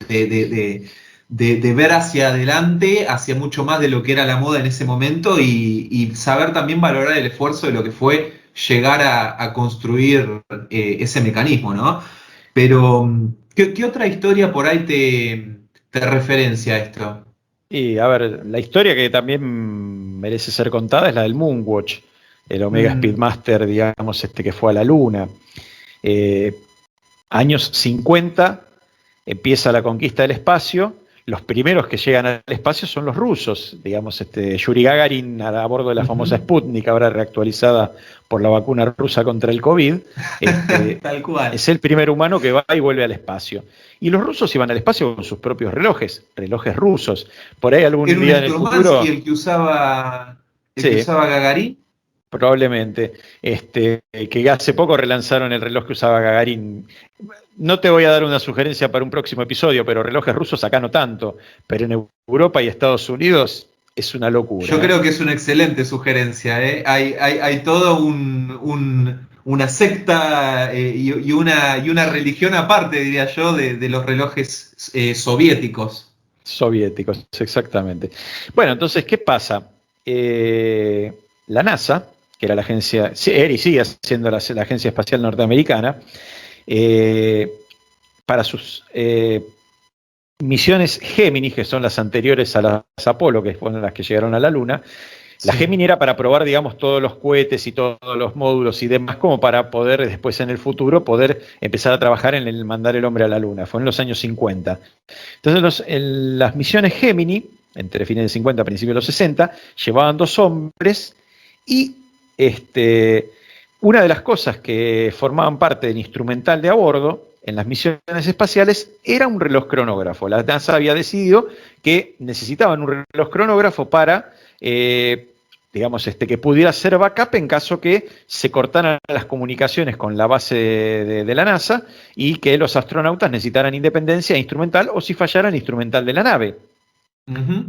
de- de- de ver hacia adelante, hacia mucho más de lo que era la moda en ese momento y saber también valorar el esfuerzo de lo que fue llegar a construir ese mecanismo, ¿no? Pero, ¿qué otra historia por ahí te referencia a esto? Y a ver, la historia que también merece ser contada es la del Moonwatch, el Omega Mm, Speedmaster, digamos, que fue a la Luna. Eh, Años 50 empieza la conquista del espacio. Los primeros que llegan al espacio son los rusos, digamos, Yuri Gagarin a bordo de la famosa ujú. Sputnik, ahora reactualizada por la vacuna rusa contra el COVID. Tal cual. Es el primer humano que va y vuelve al espacio. Y los rusos iban al espacio con sus propios relojes, relojes rusos. Por ahí algún ¿Era un día en el Sturmansky futuro, el que usaba sí, Gagarin? probablemente, que hace poco relanzaron el reloj que usaba Gagarin. No te voy a dar una sugerencia para un próximo episodio, pero relojes rusos acá no tanto, pero en Europa y Estados Unidos es una Yo locura, ¿eh? creo que es una excelente sugerencia, ¿eh? Hay todo una secta y una religión aparte, diría yo, de los relojes soviéticos. Soviéticos, exactamente. Bueno, entonces, ¿qué pasa? La NASA, que era la agencia, era y sigue siendo la agencia espacial norteamericana, eh, para sus misiones Géminis, que son las anteriores a las Apolo, que fueron las que llegaron a la Luna, la Sí. Gemini era para probar, digamos, todos los cohetes y todos los módulos y demás, como para poder después en el futuro poder empezar a trabajar en el mandar el hombre a la Luna. Fue en los años 50. Entonces las misiones Gemini, entre fines de 50 y principios de los 60, llevaban 2 hombres y una de las cosas que formaban parte del instrumental de a bordo en las misiones espaciales era un reloj cronógrafo. La NASA había decidido que necesitaban un reloj cronógrafo para, digamos, que pudiera ser backup en caso que se cortaran las comunicaciones con la base de la NASA y que los astronautas necesitaran independencia instrumental o si fallara el instrumental de la nave. Ujú.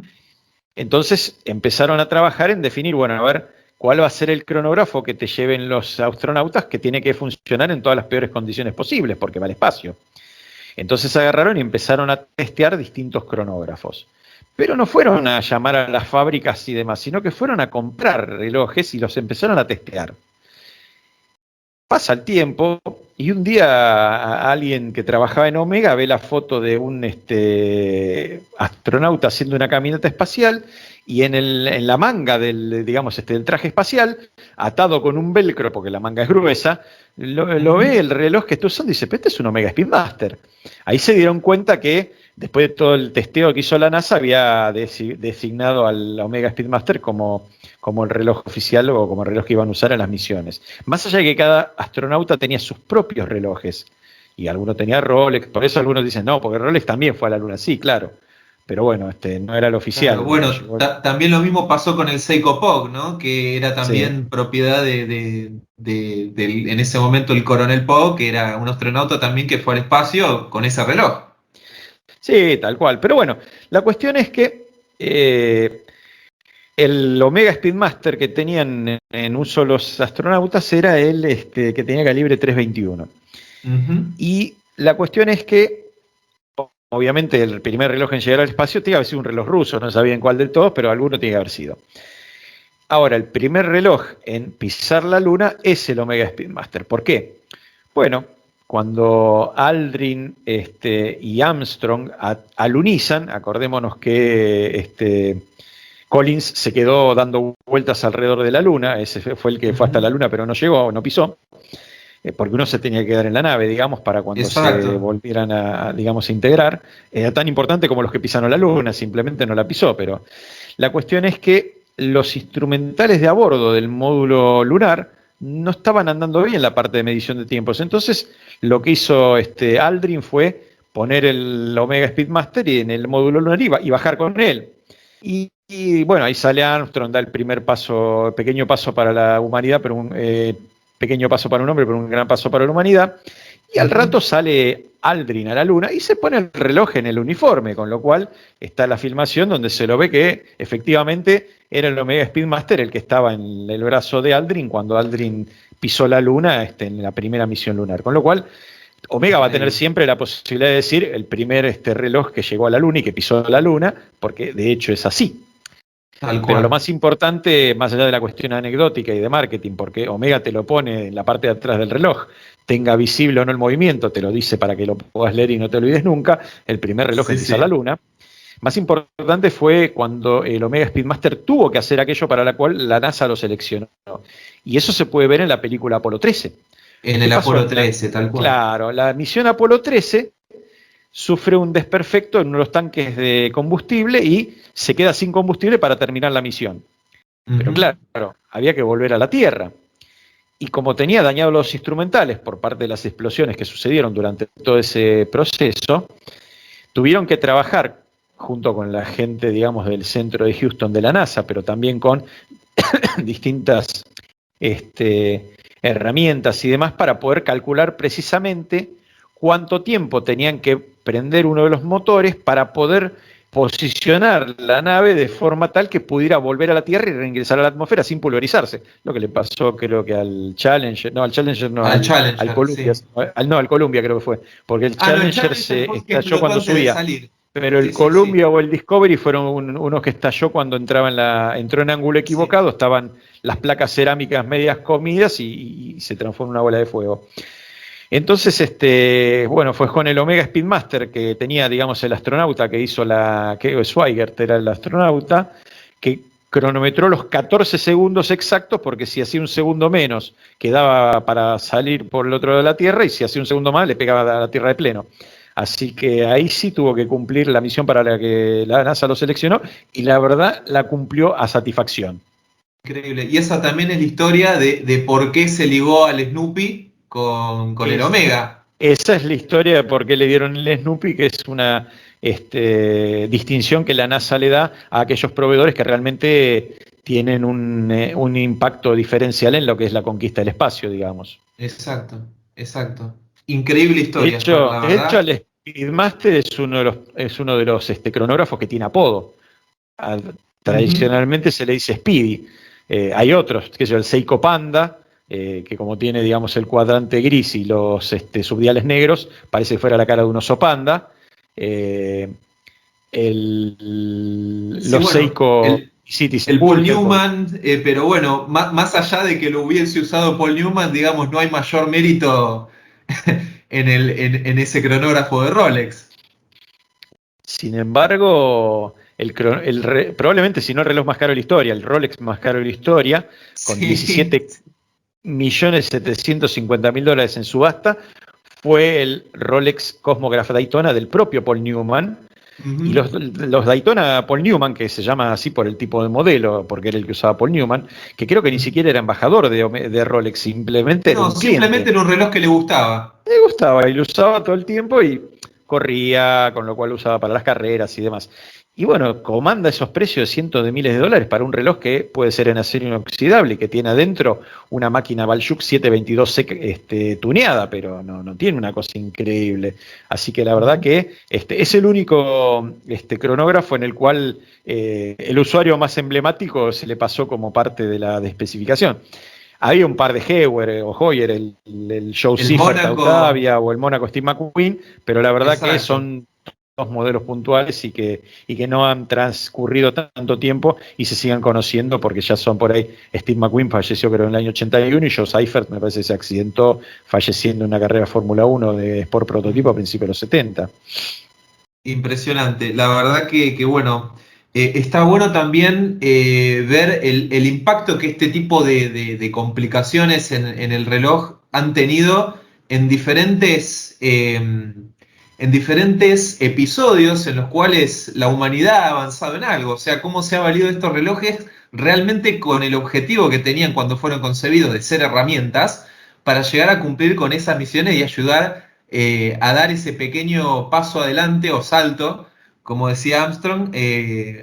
Entonces empezaron a trabajar en definir, bueno, a ver, cuál va a ser el cronógrafo que te lleven los astronautas que tiene que funcionar en todas las peores condiciones posibles, porque va al espacio. Entonces agarraron y empezaron a testear distintos cronógrafos. Pero no fueron a llamar a las fábricas y demás, sino que fueron a comprar relojes y los empezaron a testear. Pasa el tiempo y un día alguien que trabajaba en Omega ve la foto de un astronauta haciendo una caminata espacial y en la manga del traje espacial, atado con un velcro, porque la manga es gruesa, lo Ujú. ve el reloj que está usando y dice, pero este es un Omega Speedmaster. Ahí se dieron cuenta que después de todo el testeo que hizo la NASA, había designado al Omega Speedmaster como el reloj oficial o como el reloj que iban a usar en las misiones. Más allá de que cada astronauta tenía sus propios relojes, y alguno tenía Rolex, por eso algunos dicen, no, porque Rolex también fue a la Luna, sí, claro, pero bueno, no era el Claro, oficial, el que bueno, llegó. también lo mismo pasó con el Seiko Pog, ¿no? Que era Sí, también propiedad en ese momento el coronel Pog, que era un astronauta también que fue al espacio con ese reloj. sí, tal cual. Pero bueno, la cuestión es que el Omega Speedmaster que tenían en uso los astronautas era el que tenía calibre 321. Ujú. Y la cuestión es que obviamente el primer reloj en llegar al espacio tiene que haber sido un reloj ruso, no sabían cuál de todos, pero alguno tiene que haber sido. Ahora, el primer reloj en pisar la Luna es el Omega Speedmaster. ¿Por qué? Bueno, cuando Aldrin y Armstrong alunizan, acordémonos que Collins se quedó dando vueltas alrededor de la Luna, ese fue el que fue hasta Ujú. la Luna pero no llegó, no pisó, porque uno se tenía que quedar en la nave, digamos, para cuando se Exacto. volvieran digamos, a integrar. Era tan importante como los que pisaron la Luna, simplemente no la pisó, pero la cuestión es que los instrumentales de a bordo del módulo lunar no estaban andando bien la parte de medición de tiempos. Entonces, lo que hizo Aldrin fue poner el Omega Speedmaster en el módulo lunar y bajar con él. Y bueno, ahí sale Armstrong, da el primer paso, pequeño paso para la humanidad, pero pequeño paso para un hombre, pero un gran paso para la humanidad. Y al rato sale Aldrin a la Luna y se pone el reloj en el uniforme, con lo cual está la filmación donde se lo ve que efectivamente era el Omega Speedmaster el que estaba en el brazo de Aldrin cuando Aldrin pisó la Luna en la primera misión lunar. Con lo cual, Omega va a tener siempre la posibilidad de decir el primer reloj que llegó a la Luna y que pisó la Luna, porque de hecho es así. Pero lo más importante, más allá de la cuestión anecdótica y de marketing, porque Omega te lo pone en la parte de atrás del reloj, tenga visible o no el movimiento, te lo dice para que lo puedas leer y no te olvides nunca, el primer reloj en pisar la Luna. Más importante fue cuando el Omega Speedmaster tuvo que hacer aquello para la cual la NASA lo seleccionó. Y eso se puede ver en la película Apolo 13. En el Apolo 13, tal cual. Claro, la misión Apolo 13 sufre un desperfecto en uno de los tanques de combustible y se queda sin combustible para terminar la misión. Pero claro, había que volver a la Tierra. Y como tenía dañados los instrumentales por parte de las explosiones que sucedieron durante todo ese proceso, tuvieron que trabajar junto con la gente, digamos, del centro de Houston de la NASA, pero también con distintas herramientas y demás para poder calcular precisamente cuánto tiempo tenían que prender uno de los motores para poder posicionar la nave de forma tal que pudiera volver a la Tierra y reingresar a la atmósfera sin pulverizarse. Lo que le pasó creo que al Challenger, al Columbia, sí. al Columbia creo que fue, porque el Challenger se estalló cuando subía. Pero el Columbia o el Discovery fueron unos que estalló cuando entró en ángulo equivocado, estaban las placas cerámicas medias comidas y se transformó en una bola de fuego. Entonces, fue con el Omega Speedmaster que tenía, digamos, el astronauta que hizo que Swigert era el astronauta, que cronometró los 14 segundos exactos, porque si hacía un segundo menos, quedaba para salir por el otro lado de la Tierra, y si hacía un segundo más, le pegaba a la Tierra de pleno. Así que ahí sí tuvo que cumplir la misión para la que la NASA lo seleccionó, y la verdad la cumplió a satisfacción. Increíble. Y esa también es la historia de por qué se ligó al Snoopy con el Omega. Esa es la historia de por qué le dieron el Snoopy, que es una distinción que la NASA le da a aquellos proveedores que realmente tienen un impacto diferencial en lo que es la conquista del espacio, digamos. Exacto. Increíble historia. De hecho, el Speedmaster es uno de los cronógrafos que tiene apodo. Tradicionalmente se le dice Speedy. Hay otros, que es el Seiko Panda, que como tiene, digamos, el cuadrante gris y los subdiales negros, parece que fuera la cara de un oso panda. Seiko Cities. El Paul Newman, pero bueno, más allá de que lo hubiese usado Paul Newman, digamos, no hay mayor mérito en ese cronógrafo de Rolex. Sin embargo, probablemente, si no el reloj más caro de la historia, el Rolex más caro de la historia, con $17.750.000 en subasta, fue el Rolex Cosmograph Daytona del propio Paul Newman. Y los Daytona Paul Newman, que se llama así por el tipo de modelo, porque era el que usaba Paul Newman, que creo que ni siquiera era embajador de Rolex, simplemente era un cliente. Simplemente era un reloj que le gustaba. Le gustaba y lo usaba todo el tiempo y corría, con lo cual lo usaba para las carreras y demás. Y bueno, comanda esos precios de cientos de miles de dólares para un reloj que puede ser en acero inoxidable y que tiene adentro una máquina Balchuk 722C tuneada, pero no tiene una cosa increíble. Así que la verdad que es el único cronógrafo en el cual el usuario más emblemático se le pasó como parte de la especificación. Había un par de Heuer, el Joe Siffert Octavia o el Mónaco Steve McQueen, pero la verdad que son dos modelos puntuales y que no han transcurrido tanto tiempo y se sigan conociendo porque ya son por ahí. Steve McQueen falleció creo en el año 81 y Joe Siffert me parece que se accidentó falleciendo en una carrera Fórmula 1 de Sport Prototipo a principios de los 70. Impresionante, la verdad que bueno, está bueno también ver el impacto que este tipo de complicaciones en el reloj han tenido en diferentes episodios en los cuales la humanidad ha avanzado en algo. O sea, cómo se ha valido estos relojes realmente con el objetivo que tenían cuando fueron concebidos de ser herramientas para llegar a cumplir con esas misiones y ayudar a dar ese pequeño paso adelante o salto, como decía Armstrong,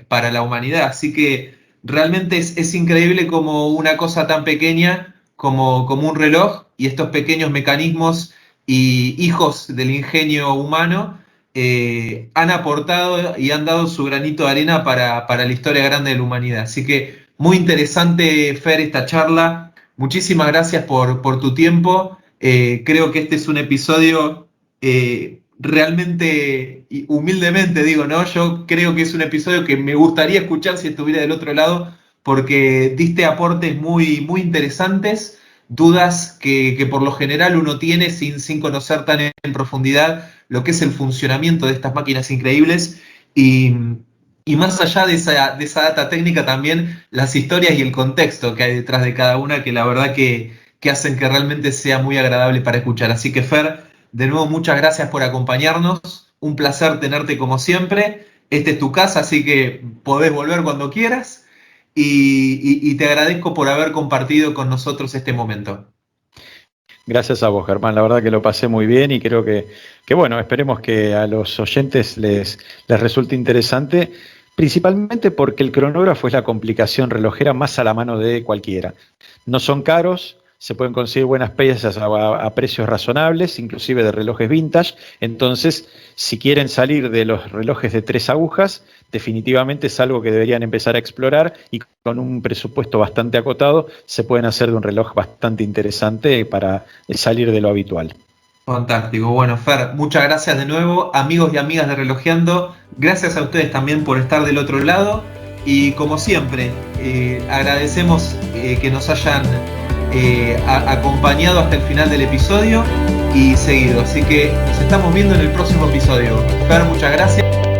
para la humanidad. Así que realmente es increíble como una cosa tan pequeña como un reloj y estos pequeños mecanismos y hijos del ingenio humano han aportado y han dado su granito de arena para la historia grande de la humanidad. Así que muy interesante, Fer, esta charla. Muchísimas gracias por tu tiempo. Creo que este es un episodio realmente, y humildemente digo, ¿no? Yo creo que es un episodio que me gustaría escuchar si estuviera del otro lado, porque diste aportes muy, muy interesantes, dudas que por lo general uno tiene sin conocer tan en profundidad lo que es el funcionamiento de estas máquinas increíbles, y más allá de esa data técnica también las historias y el contexto que hay detrás de cada una, que la verdad que hacen que realmente sea muy agradable para escuchar. Así que, Fer, de nuevo muchas gracias por acompañarnos, un placer tenerte como siempre. Esta es tu casa, así que podés volver cuando quieras, y te agradezco por haber compartido con nosotros este momento. Gracias a vos, Germán. La verdad que lo pasé muy bien y creo que bueno, esperemos que a los oyentes les resulte interesante, principalmente porque el cronógrafo es la complicación relojera más a la mano de cualquiera. No son caros, se pueden conseguir buenas piezas a precios razonables, inclusive de relojes vintage. Entonces, si quieren salir de los relojes de 3 agujas, definitivamente es algo que deberían empezar a explorar, y con un presupuesto bastante acotado se pueden hacer de un reloj bastante interesante para salir de lo habitual. Fantástico. Bueno, Fer, muchas gracias de nuevo, amigos y amigas de Relojeando. Gracias a ustedes también por estar del otro lado, y como siempre, agradecemos que nos hayan acompañado hasta el final del episodio y seguido. Así que nos estamos viendo en el próximo episodio. Fer, muchas gracias.